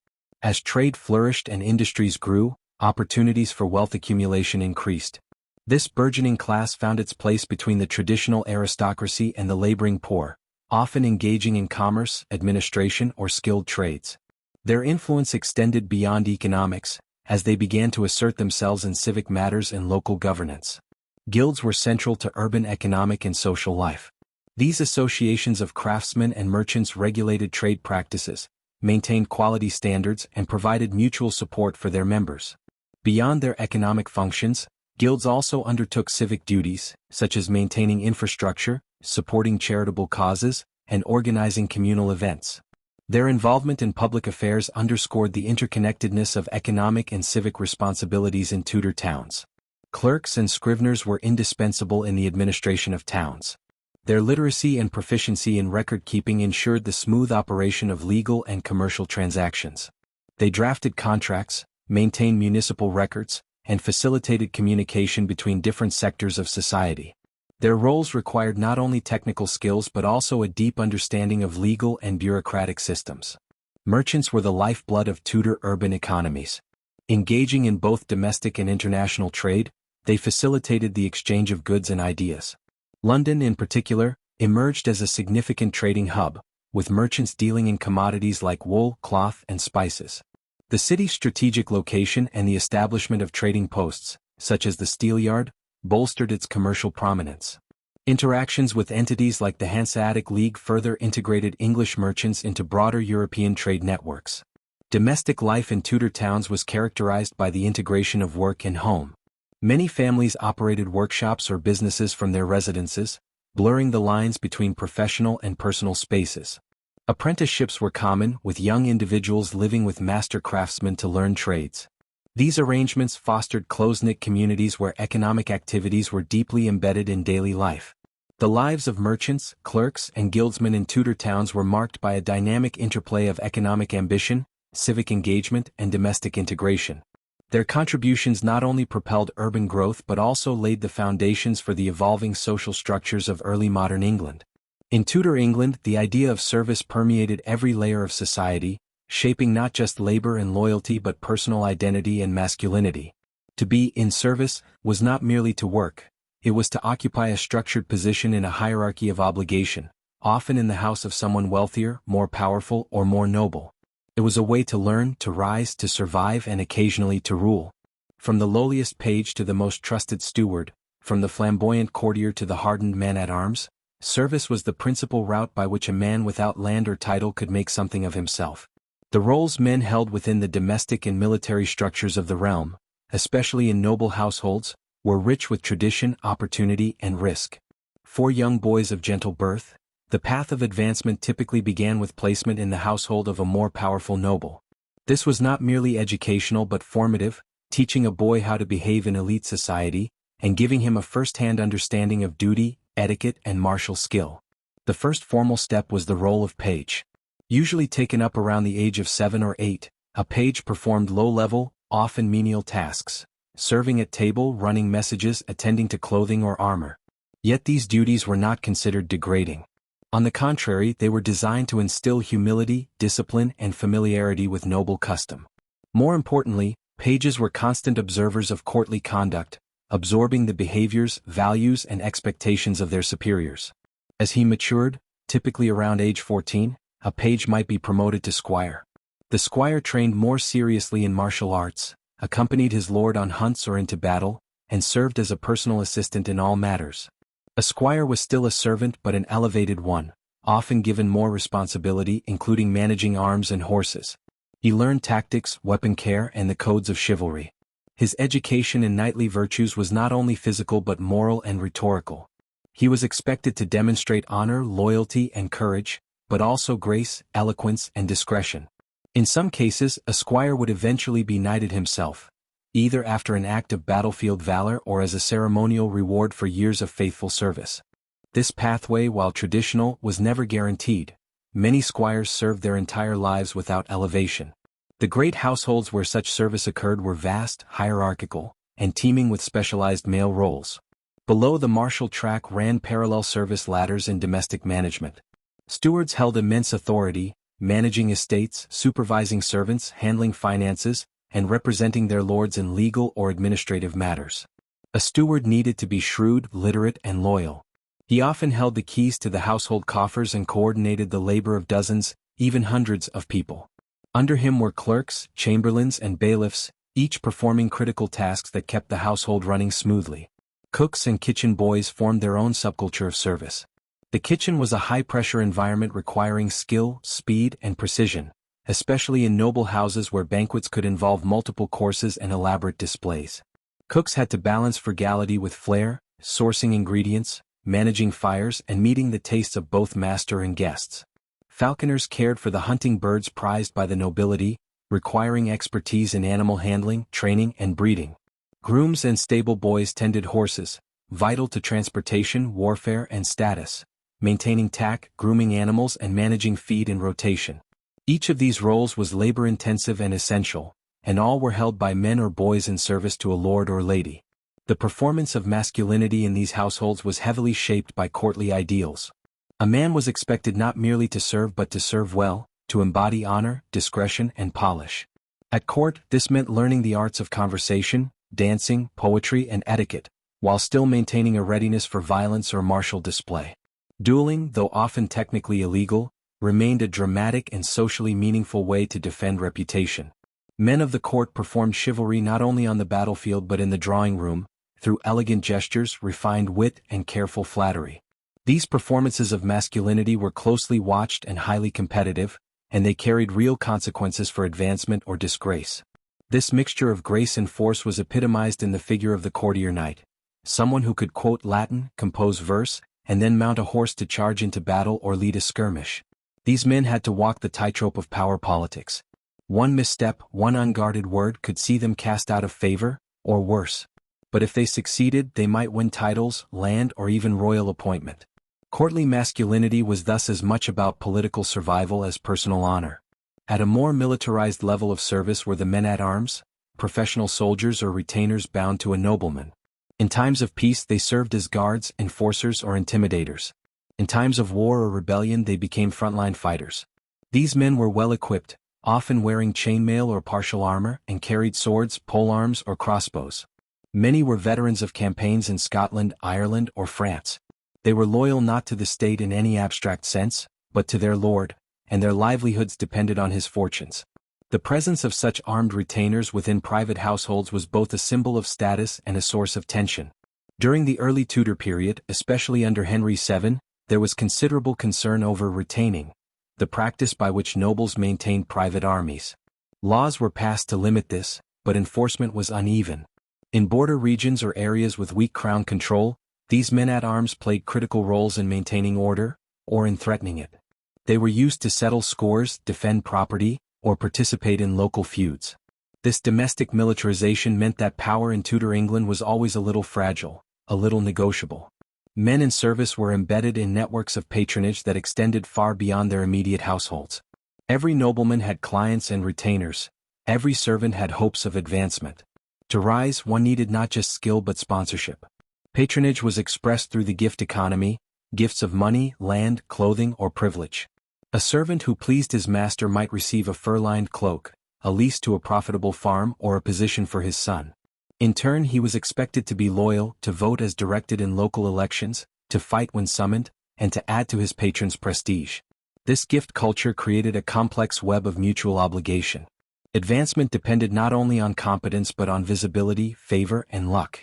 As trade flourished and industries grew, opportunities for wealth accumulation increased. This burgeoning class found its place between the traditional aristocracy and the laboring poor, often engaging in commerce, administration, or skilled trades. Their influence extended beyond economics, as they began to assert themselves in civic matters and local governance. Guilds were central to urban economic and social life. These associations of craftsmen and merchants regulated trade practices, maintained quality standards, and provided mutual support for their members. Beyond their economic functions, guilds also undertook civic duties, such as maintaining infrastructure, supporting charitable causes, and organizing communal events. Their involvement in public affairs underscored the interconnectedness of economic and civic responsibilities in Tudor towns. Clerks and scriveners were indispensable in the administration of towns. Their literacy and proficiency in record-keeping ensured the smooth operation of legal and commercial transactions. They drafted contracts, maintained municipal records, and facilitated communication between different sectors of society. Their roles required not only technical skills but also a deep understanding of legal and bureaucratic systems. Merchants were the lifeblood of Tudor urban economies. Engaging in both domestic and international trade, they facilitated the exchange of goods and ideas. London, in particular, emerged as a significant trading hub, with merchants dealing in commodities like wool, cloth, and spices. The city's strategic location and the establishment of trading posts, such as the Steelyard, bolstered its commercial prominence. Interactions with entities like the Hanseatic League further integrated English merchants into broader European trade networks. Domestic life in Tudor towns was characterized by the integration of work and home. Many families operated workshops or businesses from their residences, blurring the lines between professional and personal spaces. Apprenticeships were common, with young individuals living with master craftsmen to learn trades. These arrangements fostered close-knit communities where economic activities were deeply embedded in daily life. The lives of merchants, clerks, and guildsmen in Tudor towns were marked by a dynamic interplay of economic ambition, civic engagement, and domestic integration. Their contributions not only propelled urban growth but also laid the foundations for the evolving social structures of early modern England. In Tudor England, the idea of service permeated every layer of society, shaping not just labor and loyalty but personal identity and masculinity. To be in service was not merely to work, it was to occupy a structured position in a hierarchy of obligation, often in the house of someone wealthier, more powerful, or more noble. It was a way to learn, to rise, to survive, and occasionally to rule. From the lowliest page to the most trusted steward, from the flamboyant courtier to the hardened man-at-arms, service was the principal route by which a man without land or title could make something of himself. The roles men held within the domestic and military structures of the realm, especially in noble households, were rich with tradition, opportunity, and risk. For young boys of gentle birth, the path of advancement typically began with placement in the household of a more powerful noble. This was not merely educational but formative, teaching a boy how to behave in elite society, and giving him a first-hand understanding of duty, etiquette, and martial skill. The first formal step was the role of page. Usually taken up around the age of 7 or 8, a page performed low-level, often menial tasks, serving at table, running messages, attending to clothing or armor. Yet these duties were not considered degrading. On the contrary, they were designed to instill humility, discipline, and familiarity with noble custom. More importantly, pages were constant observers of courtly conduct, absorbing the behaviors, values, and expectations of their superiors. As he matured, typically around age 14, a page might be promoted to squire. The squire trained more seriously in martial arts, accompanied his lord on hunts or into battle, and served as a personal assistant in all matters. A squire was still a servant but an elevated one, often given more responsibility including managing arms and horses. He learned tactics, weapon care, and the codes of chivalry. His education in knightly virtues was not only physical but moral and rhetorical. He was expected to demonstrate honor, loyalty, and courage, but also grace, eloquence, and discretion. In some cases, a squire would eventually be knighted himself, either after an act of battlefield valor or as a ceremonial reward for years of faithful service. This pathway, while traditional, was never guaranteed. Many squires served their entire lives without elevation. The great households where such service occurred were vast, hierarchical, and teeming with specialized male roles. Below the martial track ran parallel service ladders in domestic management. Stewards held immense authority, managing estates, supervising servants, handling finances, and representing their lords in legal or administrative matters. A steward needed to be shrewd, literate, and loyal. He often held the keys to the household coffers and coordinated the labor of dozens, even hundreds of people. Under him were clerks, chamberlains, and bailiffs, each performing critical tasks that kept the household running smoothly. Cooks and kitchen boys formed their own subculture of service. The kitchen was a high-pressure environment requiring skill, speed, and precision, especially in noble houses where banquets could involve multiple courses and elaborate displays. Cooks had to balance frugality with flair, sourcing ingredients, managing fires, and meeting the tastes of both master and guests. Falconers cared for the hunting birds prized by the nobility, requiring expertise in animal handling, training, and breeding. Grooms and stable boys tended horses, vital to transportation, warfare, and status, maintaining tack, grooming animals, and managing feed in rotation. Each of these roles was labor-intensive and essential, and all were held by men or boys in service to a lord or lady. The performance of masculinity in these households was heavily shaped by courtly ideals. A man was expected not merely to serve but to serve well, to embody honor, discretion, and polish. At court, this meant learning the arts of conversation, dancing, poetry, and etiquette, while still maintaining a readiness for violence or martial display. Dueling, though often technically illegal, remained a dramatic and socially meaningful way to defend reputation. Men of the court performed chivalry not only on the battlefield but in the drawing room, through elegant gestures, refined wit, and careful flattery. These performances of masculinity were closely watched and highly competitive, and they carried real consequences for advancement or disgrace. This mixture of grace and force was epitomized in the figure of the courtier knight, someone who could quote Latin, compose verse, and then mount a horse to charge into battle or lead a skirmish. These men had to walk the tightrope of power politics. One misstep, one unguarded word could see them cast out of favor, or worse. But if they succeeded, they might win titles, land, or even royal appointment. Courtly masculinity was thus as much about political survival as personal honor. At a more militarized level of service were the men-at-arms, professional soldiers or retainers bound to a nobleman. In times of peace they served as guards, enforcers, or intimidators. In times of war or rebellion they became frontline fighters. These men were well equipped, often wearing chainmail or partial armor, and carried swords, polearms, or crossbows. Many were veterans of campaigns in Scotland, Ireland, or France. They were loyal not to the state in any abstract sense, but to their lord, and their livelihoods depended on his fortunes. The presence of such armed retainers within private households was both a symbol of status and a source of tension. During the early Tudor period, especially under Henry VII, there was considerable concern over retaining, the practice by which nobles maintained private armies. Laws were passed to limit this, but enforcement was uneven. In border regions or areas with weak crown control, these men-at-arms played critical roles in maintaining order, or in threatening it. They were used to settle scores, defend property, or participate in local feuds. This domestic militarization meant that power in Tudor England was always a little fragile, a little negotiable. Men in service were embedded in networks of patronage that extended far beyond their immediate households. Every nobleman had clients and retainers. Every servant had hopes of advancement. To rise, one needed not just skill but sponsorship. Patronage was expressed through the gift economy, gifts of money, land, clothing, or privilege. A servant who pleased his master might receive a fur-lined cloak, a lease to a profitable farm, or a position for his son. In turn, he was expected to be loyal, to vote as directed in local elections, to fight when summoned, and to add to his patron's prestige. This gift culture created a complex web of mutual obligation. Advancement depended not only on competence but on visibility, favor, and luck.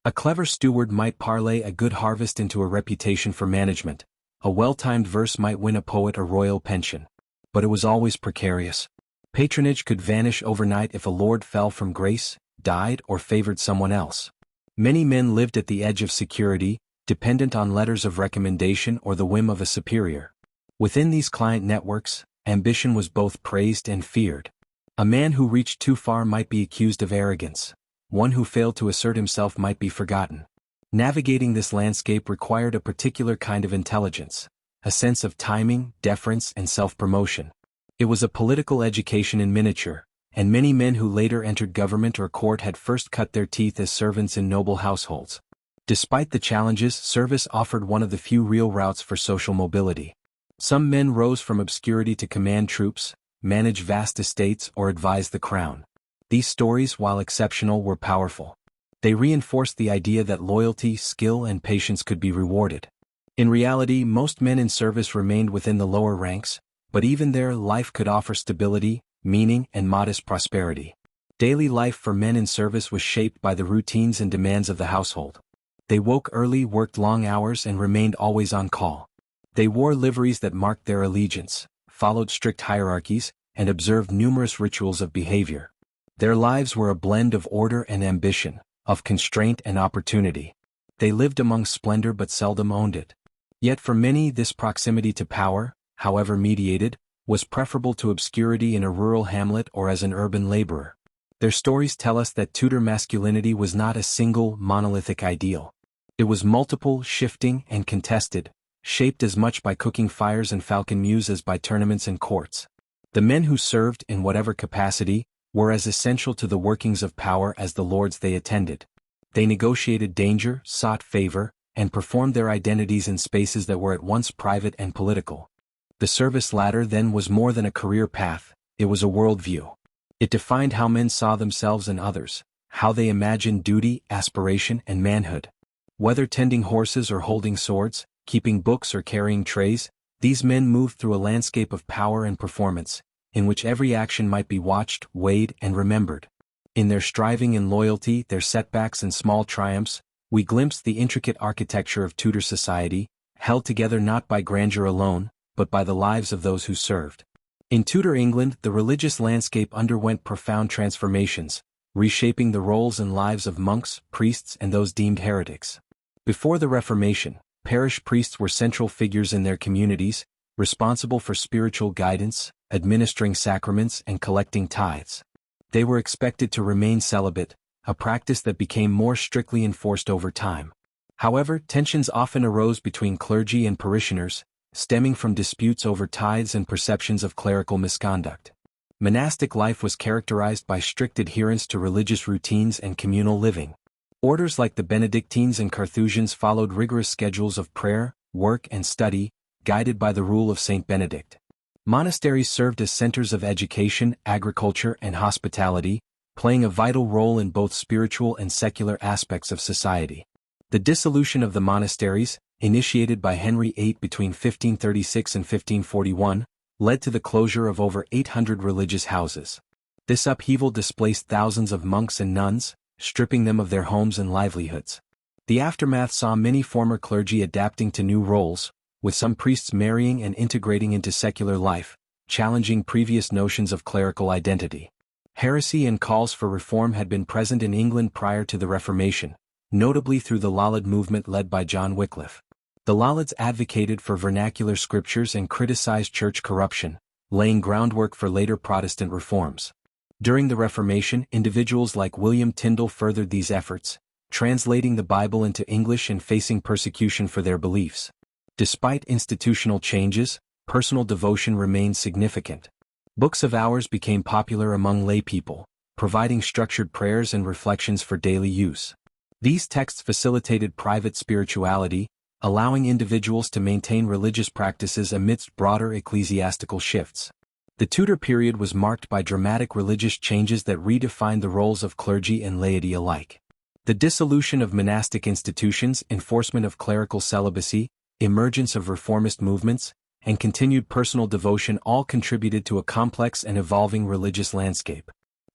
A clever steward might parlay a good harvest into a reputation for management. A well-timed verse might win a poet a royal pension. But it was always precarious. Patronage could vanish overnight if a lord fell from grace, died, or favored someone else. Many men lived at the edge of security, dependent on letters of recommendation or the whim of a superior. Within these client networks, ambition was both praised and feared. A man who reached too far might be accused of arrogance. One who failed to assert himself might be forgotten. Navigating this landscape required a particular kind of intelligence, a sense of timing, deference, and self-promotion. It was a political education in miniature, and many men who later entered government or court had first cut their teeth as servants in noble households. Despite the challenges, service offered one of the few real routes for social mobility. Some men rose from obscurity to command troops, manage vast estates, or advise the crown. These stories, while exceptional, were powerful. They reinforced the idea that loyalty, skill, and patience could be rewarded. In reality, most men in service remained within the lower ranks, but even there, life could offer stability, meaning, and modest prosperity. Daily life for men in service was shaped by the routines and demands of the household. They woke early, worked long hours, and remained always on call. They wore liveries that marked their allegiance, followed strict hierarchies, and observed numerous rituals of behavior. Their lives were a blend of order and ambition, of constraint and opportunity. They lived among splendor but seldom owned it. Yet for many, this proximity to power, however mediated, was preferable to obscurity in a rural hamlet or as an urban laborer. Their stories tell us that Tudor masculinity was not a single, monolithic ideal. It was multiple, shifting, and contested, shaped as much by cooking fires and falcon mews as by tournaments and courts. The men who served, in whatever capacity, were as essential to the workings of power as the lords they attended. They negotiated danger, sought favor, and performed their identities in spaces that were at once private and political. The service ladder then was more than a career path, it was a worldview. It defined how men saw themselves and others, how they imagined duty, aspiration, and manhood. Whether tending horses or holding swords, keeping books or carrying trays, these men moved through a landscape of power and performance, in which every action might be watched, weighed, and remembered. In their striving and loyalty, their setbacks and small triumphs, we glimpsed the intricate architecture of Tudor society, held together not by grandeur alone, but by the lives of those who served. In Tudor England, the religious landscape underwent profound transformations, reshaping the roles and lives of monks, priests, and those deemed heretics. Before the Reformation, parish priests were central figures in their communities, responsible for spiritual guidance, administering sacraments, and collecting tithes. They were expected to remain celibate, a practice that became more strictly enforced over time. However, tensions often arose between clergy and parishioners, stemming from disputes over tithes and perceptions of clerical misconduct. Monastic life was characterized by strict adherence to religious routines and communal living. Orders like the Benedictines and Carthusians followed rigorous schedules of prayer, work, and study, guided by the rule of Saint Benedict. Monasteries served as centers of education, agriculture, and hospitality, playing a vital role in both spiritual and secular aspects of society. The dissolution of the monasteries, initiated by Henry VIII between 1536 and 1541, led to the closure of over 800 religious houses. This upheaval displaced thousands of monks and nuns, stripping them of their homes and livelihoods. The aftermath saw many former clergy adapting to new roles, with some priests marrying and integrating into secular life, challenging previous notions of clerical identity. Heresy and calls for reform had been present in England prior to the Reformation, notably through the Lollard movement led by John Wycliffe. The Lollards advocated for vernacular scriptures and criticized church corruption, laying groundwork for later Protestant reforms. During the Reformation, individuals like William Tyndale furthered these efforts, translating the Bible into English and facing persecution for their beliefs. Despite institutional changes, personal devotion remained significant. Books of Hours became popular among lay people, providing structured prayers and reflections for daily use. These texts facilitated private spirituality, allowing individuals to maintain religious practices amidst broader ecclesiastical shifts. The Tudor period was marked by dramatic religious changes that redefined the roles of clergy and laity alike. The dissolution of monastic institutions, enforcement of clerical celibacy, emergence of reformist movements, and continued personal devotion all contributed to a complex and evolving religious landscape.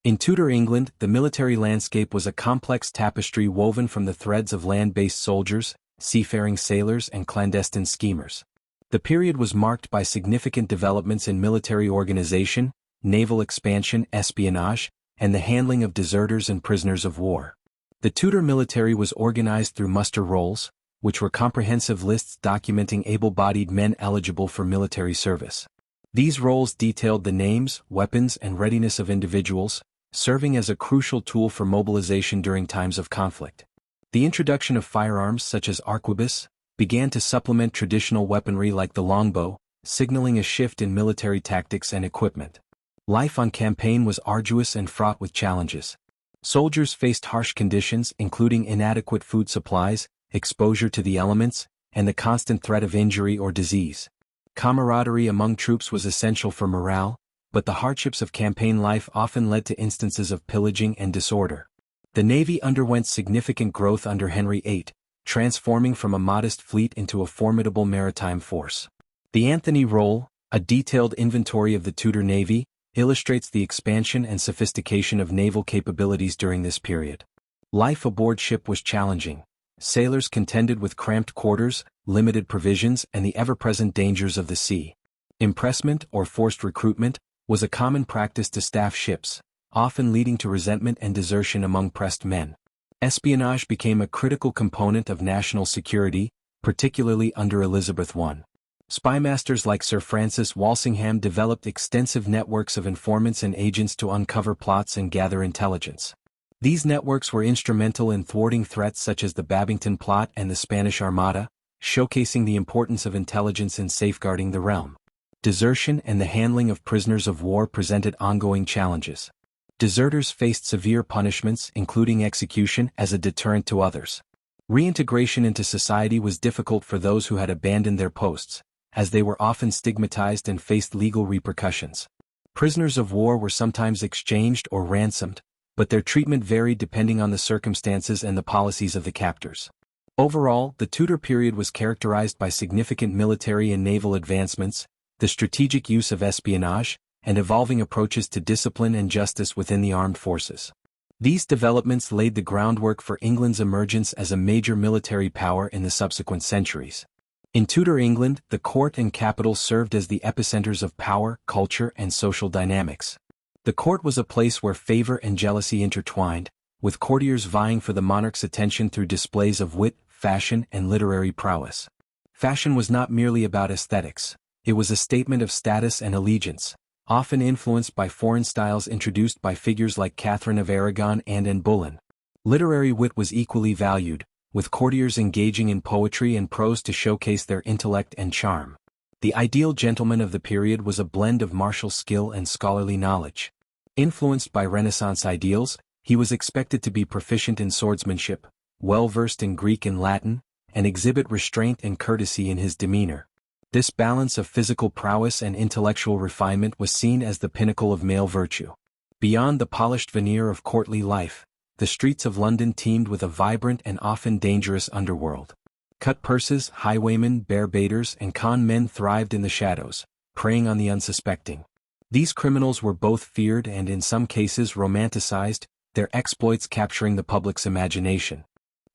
In Tudor England, the military landscape was a complex tapestry woven from the threads of land-based soldiers, seafaring sailors, and clandestine schemers. The period was marked by significant developments in military organization, naval expansion, espionage, and the handling of deserters and prisoners of war. The Tudor military was organized through muster rolls, which were comprehensive lists documenting able-bodied men eligible for military service. These rolls detailed the names, weapons, and readiness of individuals, serving as a crucial tool for mobilization during times of conflict. The introduction of firearms such as arquebus began to supplement traditional weaponry like the longbow, signaling a shift in military tactics and equipment. Life on campaign was arduous and fraught with challenges. Soldiers faced harsh conditions including inadequate food supplies, exposure to the elements, and the constant threat of injury or disease. Camaraderie among troops was essential for morale, but the hardships of campaign life often led to instances of pillaging and disorder. The Navy underwent significant growth under Henry VIII, transforming from a modest fleet into a formidable maritime force. The Anthony Roll, a detailed inventory of the Tudor Navy, illustrates the expansion and sophistication of naval capabilities during this period. Life aboard ship was challenging. Sailors contended with cramped quarters, limited provisions, and the ever-present dangers of the sea. Impressment or forced recruitment was a common practice to staff ships, often leading to resentment and desertion among pressed men. Espionage became a critical component of national security, particularly under Elizabeth I. Spymasters like Sir Francis Walsingham developed extensive networks of informants and agents to uncover plots and gather intelligence. These networks were instrumental in thwarting threats such as the Babington Plot and the Spanish Armada, showcasing the importance of intelligence in safeguarding the realm. Desertion and the handling of prisoners of war presented ongoing challenges. Deserters faced severe punishments, including execution, as a deterrent to others. Reintegration into society was difficult for those who had abandoned their posts, as they were often stigmatized and faced legal repercussions. Prisoners of war were sometimes exchanged or ransomed, but their treatment varied depending on the circumstances and the policies of the captors. Overall, the Tudor period was characterized by significant military and naval advancements, the strategic use of espionage, and evolving approaches to discipline and justice within the armed forces. These developments laid the groundwork for England's emergence as a major military power in the subsequent centuries. In Tudor England, the court and capital served as the epicenters of power, culture, and social dynamics. The court was a place where favor and jealousy intertwined, with courtiers vying for the monarch's attention through displays of wit, fashion, and literary prowess. Fashion was not merely about aesthetics, it was a statement of status and allegiance, often influenced by foreign styles introduced by figures like Catherine of Aragon and Anne Boleyn. Literary wit was equally valued, with courtiers engaging in poetry and prose to showcase their intellect and charm. The ideal gentleman of the period was a blend of martial skill and scholarly knowledge. Influenced by Renaissance ideals, he was expected to be proficient in swordsmanship, well-versed in Greek and Latin, and exhibit restraint and courtesy in his demeanor. This balance of physical prowess and intellectual refinement was seen as the pinnacle of male virtue. Beyond the polished veneer of courtly life, the streets of London teemed with a vibrant and often dangerous underworld. Cut purses, highwaymen, bear baiters, and con men thrived in the shadows, preying on the unsuspecting. These criminals were both feared and in some cases romanticized, their exploits capturing the public's imagination.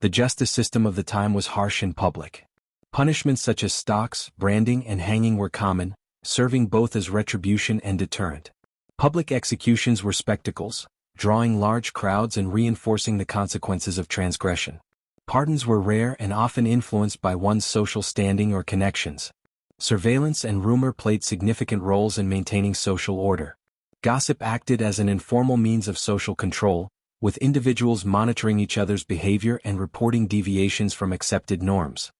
The justice system of the time was harsh and public. Punishments such as stocks, branding, and hanging were common, serving both as retribution and deterrent. Public executions were spectacles, drawing large crowds and reinforcing the consequences of transgression. Pardons were rare and often influenced by one's social standing or connections. Surveillance and rumor played significant roles in maintaining social order. Gossip acted as an informal means of social control, with individuals monitoring each other's behavior and reporting deviations from accepted norms.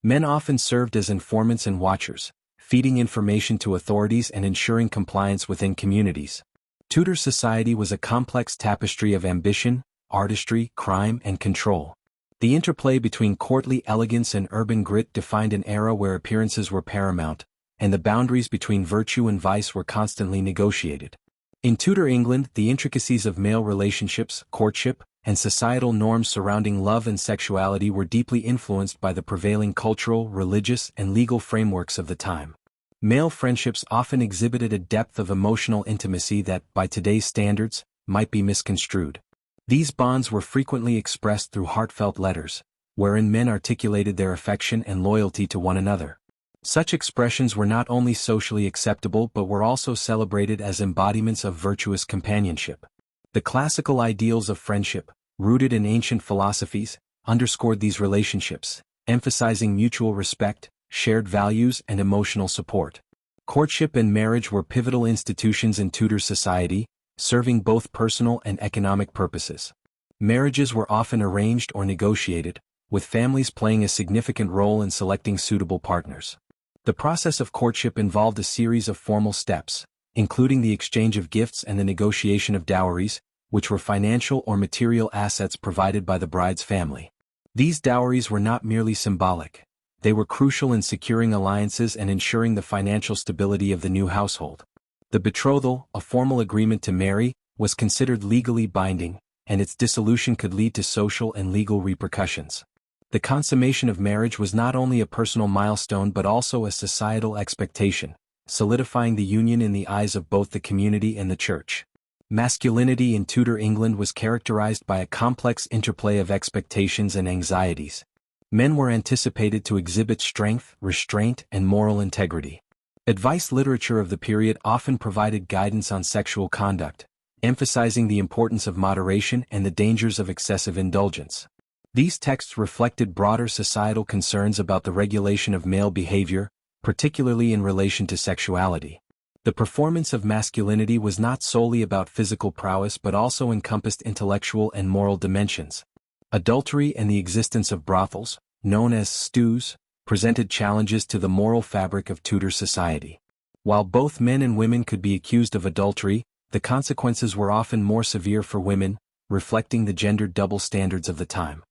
Men often served as informants and watchers, feeding information to authorities and ensuring compliance within communities. Tudor society was a complex tapestry of ambition, artistry, crime, and control. The interplay between courtly elegance and urban grit defined an era where appearances were paramount, and the boundaries between virtue and vice were constantly negotiated. In Tudor England, the intricacies of male relationships, courtship, and societal norms surrounding love and sexuality were deeply influenced by the prevailing cultural, religious, and legal frameworks of the time. Male friendships often exhibited a depth of emotional intimacy that, by today's standards, might be misconstrued. These bonds were frequently expressed through heartfelt letters, wherein men articulated their affection and loyalty to one another. Such expressions were not only socially acceptable but were also celebrated as embodiments of virtuous companionship. The classical ideals of friendship, rooted in ancient philosophies, underscored these relationships, emphasizing mutual respect, shared values, and emotional support. Courtship and marriage were pivotal institutions in Tudor society, serving both personal and economic purposes. Marriages were often arranged or negotiated, with families playing a significant role in selecting suitable partners. The process of courtship involved a series of formal steps, including the exchange of gifts and the negotiation of dowries, which were financial or material assets provided by the bride's family. These dowries were not merely symbolic. They were crucial in securing alliances and ensuring the financial stability of the new household. The betrothal, a formal agreement to marry, was considered legally binding, and its dissolution could lead to social and legal repercussions. The consummation of marriage was not only a personal milestone but also a societal expectation, solidifying the union in the eyes of both the community and the church. Masculinity in Tudor England was characterized by a complex interplay of expectations and anxieties. Men were anticipated to exhibit strength, restraint, and moral integrity. Advice literature of the period often provided guidance on sexual conduct, emphasizing the importance of moderation and the dangers of excessive indulgence. These texts reflected broader societal concerns about the regulation of male behavior, particularly in relation to sexuality. The performance of masculinity was not solely about physical prowess but also encompassed intellectual and moral dimensions. Adultery and the existence of brothels, known as stews, presented challenges to the moral fabric of Tudor society. While both men and women could be accused of adultery, the consequences were often more severe for women, reflecting the gendered double standards of the time.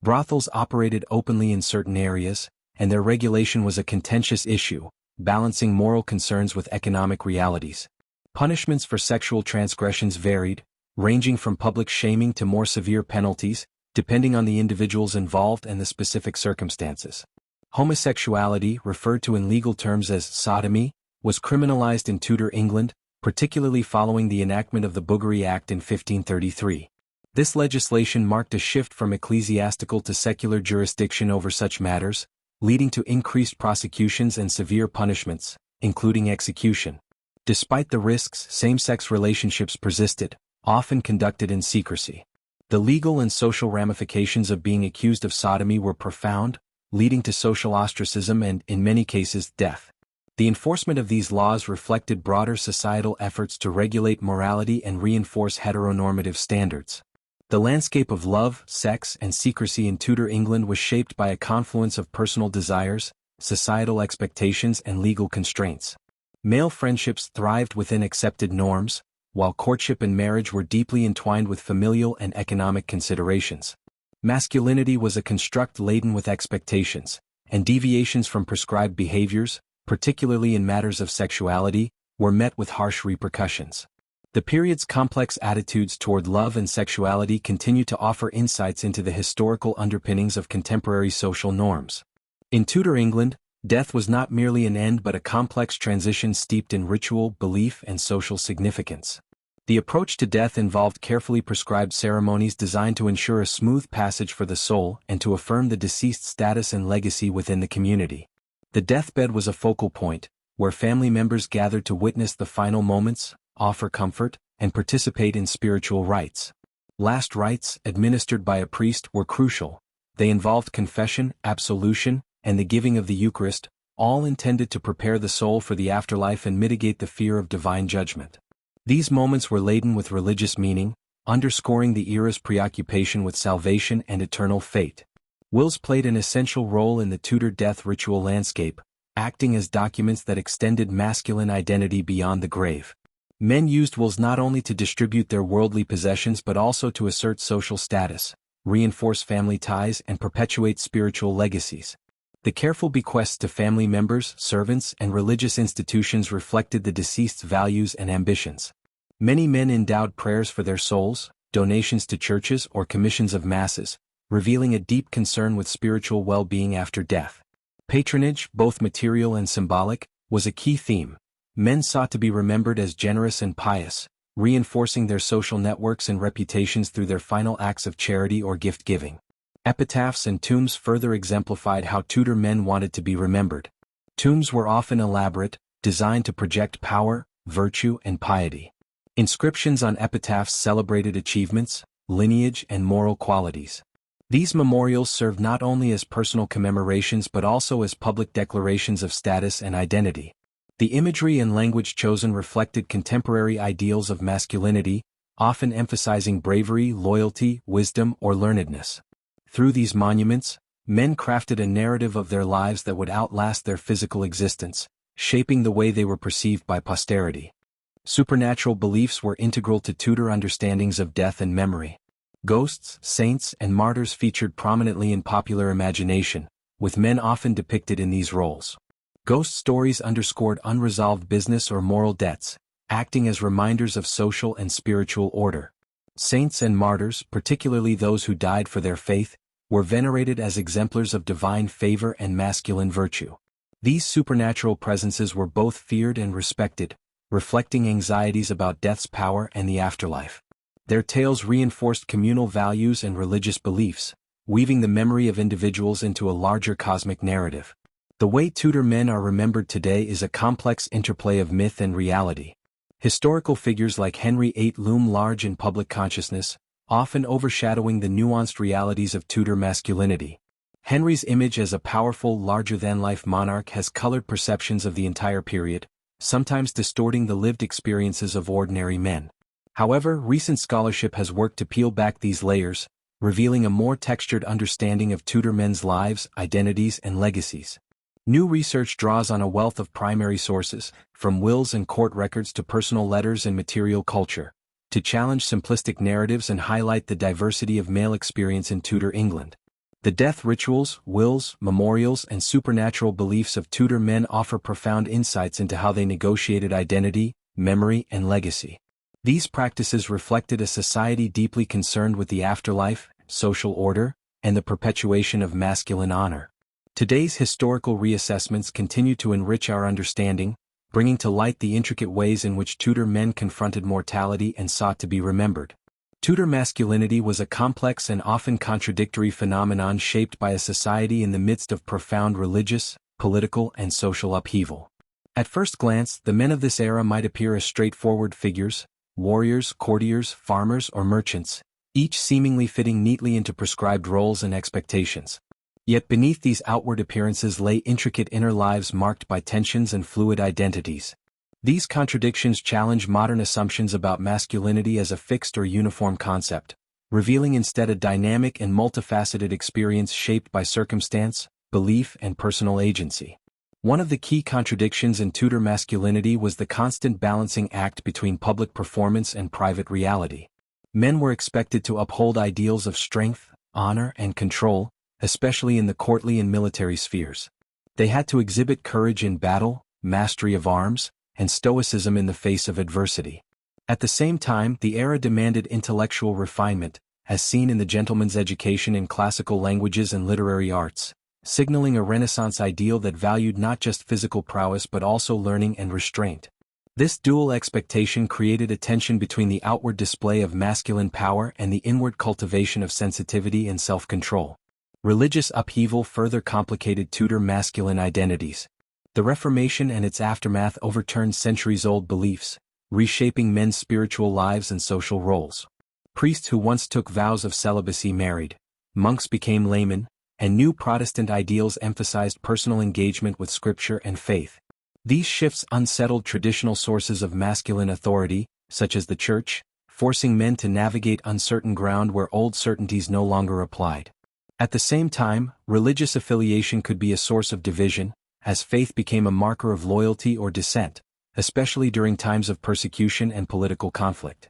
Brothels operated openly in certain areas, and their regulation was a contentious issue, balancing moral concerns with economic realities. Punishments for sexual transgressions varied, ranging from public shaming to more severe penalties, depending on the individuals involved and the specific circumstances. Homosexuality, referred to in legal terms as sodomy, was criminalized in Tudor England, particularly following the enactment of the Buggery Act in 1533. This legislation marked a shift from ecclesiastical to secular jurisdiction over such matters, leading to increased prosecutions and severe punishments, including execution. Despite the risks, same-sex relationships persisted, often conducted in secrecy. The legal and social ramifications of being accused of sodomy were profound, leading to social ostracism and, in many cases, death. The enforcement of these laws reflected broader societal efforts to regulate morality and reinforce heteronormative standards. The landscape of love, sex, and secrecy in Tudor England was shaped by a confluence of personal desires, societal expectations, and legal constraints. Male friendships thrived within accepted norms, while courtship and marriage were deeply entwined with familial and economic considerations. Masculinity was a construct laden with expectations, and deviations from prescribed behaviors, particularly in matters of sexuality, were met with harsh repercussions. The period's complex attitudes toward love and sexuality continue to offer insights into the historical underpinnings of contemporary social norms. In Tudor England, death was not merely an end but a complex transition steeped in ritual, belief, and social significance. The approach to death involved carefully prescribed ceremonies designed to ensure a smooth passage for the soul and to affirm the deceased's status and legacy within the community. The deathbed was a focal point, where family members gathered to witness the final moments, offer comfort, and participate in spiritual rites. Last rites, administered by a priest, were crucial. They involved confession, absolution, and the giving of the Eucharist, all intended to prepare the soul for the afterlife and mitigate the fear of divine judgment. These moments were laden with religious meaning, underscoring the era's preoccupation with salvation and eternal fate. Wills played an essential role in the Tudor death ritual landscape, acting as documents that extended masculine identity beyond the grave. Men used wills not only to distribute their worldly possessions but also to assert social status, reinforce family ties and perpetuate spiritual legacies. The careful bequests to family members, servants, and religious institutions reflected the deceased's values and ambitions. Many men endowed prayers for their souls, donations to churches or commissions of masses, revealing a deep concern with spiritual well-being after death. Patronage, both material and symbolic, was a key theme. Men sought to be remembered as generous and pious, reinforcing their social networks and reputations through their final acts of charity or gift-giving. Epitaphs and tombs further exemplified how Tudor men wanted to be remembered. Tombs were often elaborate, designed to project power, virtue, and piety. Inscriptions on epitaphs celebrated achievements, lineage, and moral qualities. These memorials served not only as personal commemorations but also as public declarations of status and identity. The imagery and language chosen reflected contemporary ideals of masculinity, often emphasizing bravery, loyalty, wisdom, or learnedness. Through these monuments, men crafted a narrative of their lives that would outlast their physical existence, shaping the way they were perceived by posterity. Supernatural beliefs were integral to Tudor understandings of death and memory. Ghosts, saints, and martyrs featured prominently in popular imagination, with men often depicted in these roles. Ghost stories underscored unresolved business or moral debts, acting as reminders of social and spiritual order. Saints and martyrs, particularly those who died for their faith, were venerated as exemplars of divine favor and masculine virtue. These supernatural presences were both feared and respected, reflecting anxieties about death's power and the afterlife. Their tales reinforced communal values and religious beliefs, weaving the memory of individuals into a larger cosmic narrative. The way Tudor men are remembered today is a complex interplay of myth and reality. Historical figures like Henry VIII loom large in public consciousness, often overshadowing the nuanced realities of Tudor masculinity. Henry's image as a powerful, larger-than-life monarch has colored perceptions of the entire period, sometimes distorting the lived experiences of ordinary men. However, recent scholarship has worked to peel back these layers, revealing a more textured understanding of Tudor men's lives, identities, and legacies. New research draws on a wealth of primary sources, from wills and court records to personal letters and material culture, to challenge simplistic narratives and highlight the diversity of male experience in Tudor England. The death rituals, wills, memorials, and supernatural beliefs of Tudor men offer profound insights into how they negotiated identity, memory, and legacy. These practices reflected a society deeply concerned with the afterlife, social order, and the perpetuation of masculine honor. Today's historical reassessments continue to enrich our understanding, bringing to light the intricate ways in which Tudor men confronted mortality and sought to be remembered. Tudor masculinity was a complex and often contradictory phenomenon shaped by a society in the midst of profound religious, political, and social upheaval. At first glance, the men of this era might appear as straightforward figures: warriors, courtiers, farmers, or merchants, each seemingly fitting neatly into prescribed roles and expectations. Yet beneath these outward appearances lay intricate inner lives marked by tensions and fluid identities. These contradictions challenge modern assumptions about masculinity as a fixed or uniform concept, revealing instead a dynamic and multifaceted experience shaped by circumstance, belief, and personal agency. One of the key contradictions in Tudor masculinity was the constant balancing act between public performance and private reality. Men were expected to uphold ideals of strength, honor, and control, especially in the courtly and military spheres. They had to exhibit courage in battle, mastery of arms, and stoicism in the face of adversity. At the same time, the era demanded intellectual refinement, as seen in the gentleman's education in classical languages and literary arts, signaling a Renaissance ideal that valued not just physical prowess but also learning and restraint. This dual expectation created a tension between the outward display of masculine power and the inward cultivation of sensitivity and self-control. Religious upheaval further complicated Tudor masculine identities. The Reformation and its aftermath overturned centuries-old beliefs, reshaping men's spiritual lives and social roles. Priests who once took vows of celibacy married, monks became laymen, and new Protestant ideals emphasized personal engagement with Scripture and faith. These shifts unsettled traditional sources of masculine authority, such as the Church, forcing men to navigate uncertain ground where old certainties no longer applied. At the same time, religious affiliation could be a source of division, as faith became a marker of loyalty or dissent, especially during times of persecution and political conflict.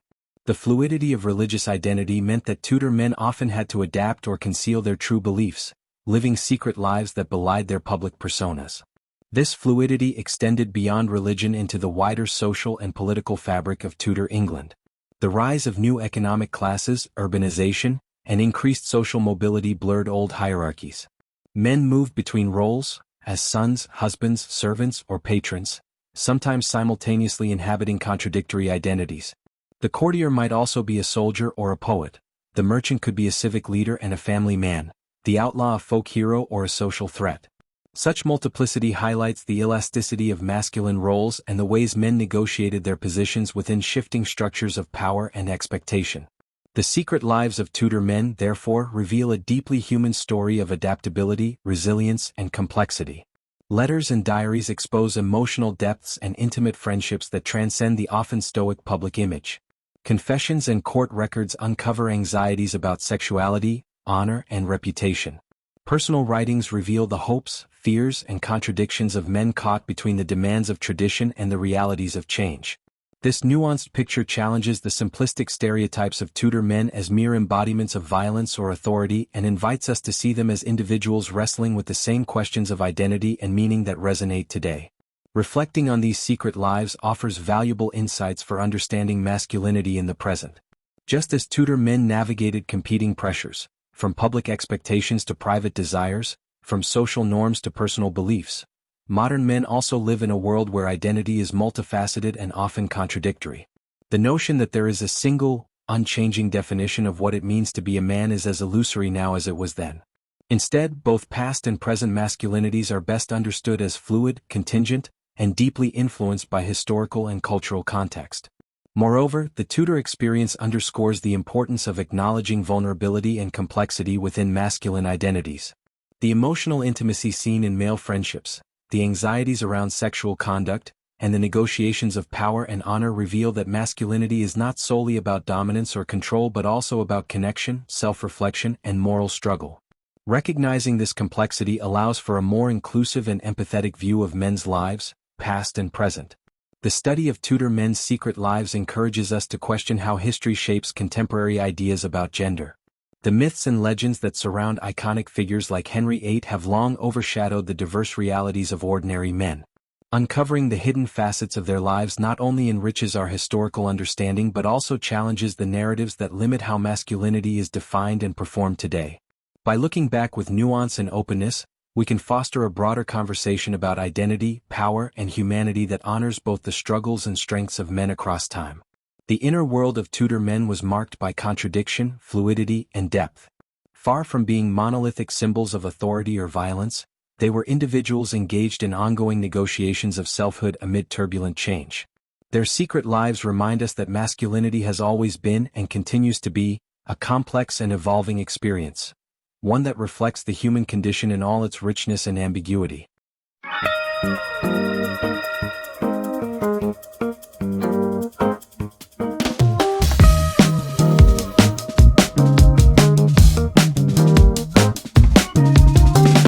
The fluidity of religious identity meant that Tudor men often had to adapt or conceal their true beliefs, living secret lives that belied their public personas. This fluidity extended beyond religion into the wider social and political fabric of Tudor England. The rise of new economic classes, urbanization, and increased social mobility blurred old hierarchies. Men moved between roles, as sons, husbands, servants, or patrons, sometimes simultaneously inhabiting contradictory identities. The courtier might also be a soldier or a poet. The merchant could be a civic leader and a family man, the outlaw a folk hero or a social threat. Such multiplicity highlights the elasticity of masculine roles and the ways men negotiated their positions within shifting structures of power and expectation. The secret lives of Tudor men, therefore, reveal a deeply human story of adaptability, resilience, and complexity. Letters and diaries expose emotional depths and intimate friendships that transcend the often stoic public image. Confessions and court records uncover anxieties about sexuality, honor, and reputation. Personal writings reveal the hopes, fears, and contradictions of men caught between the demands of tradition and the realities of change. This nuanced picture challenges the simplistic stereotypes of Tudor men as mere embodiments of violence or authority and invites us to see them as individuals wrestling with the same questions of identity and meaning that resonate today. Reflecting on these secret lives offers valuable insights for understanding masculinity in the present. Just as Tudor men navigated competing pressures, from public expectations to private desires, from social norms to personal beliefs, modern men also live in a world where identity is multifaceted and often contradictory. The notion that there is a single, unchanging definition of what it means to be a man is as illusory now as it was then. Instead, both past and present masculinities are best understood as fluid, contingent, and deeply influenced by historical and cultural context. Moreover, the Tudor experience underscores the importance of acknowledging vulnerability and complexity within masculine identities. The emotional intimacy seen in male friendships, the anxieties around sexual conduct, and the negotiations of power and honor reveal that masculinity is not solely about dominance or control but also about connection, self-reflection, and moral struggle. Recognizing this complexity allows for a more inclusive and empathetic view of men's lives, past and present. The study of Tudor men's secret lives encourages us to question how history shapes contemporary ideas about gender. The myths and legends that surround iconic figures like Henry VIII have long overshadowed the diverse realities of ordinary men. Uncovering the hidden facets of their lives not only enriches our historical understanding but also challenges the narratives that limit how masculinity is defined and performed today. By looking back with nuance and openness, we can foster a broader conversation about identity, power, and humanity that honors both the struggles and strengths of men across time. The inner world of Tudor men was marked by contradiction, fluidity, and depth. Far from being monolithic symbols of authority or violence, they were individuals engaged in ongoing negotiations of selfhood amid turbulent change. Their secret lives remind us that masculinity has always been and continues to be a complex and evolving experience, one that reflects the human condition in all its richness and ambiguity.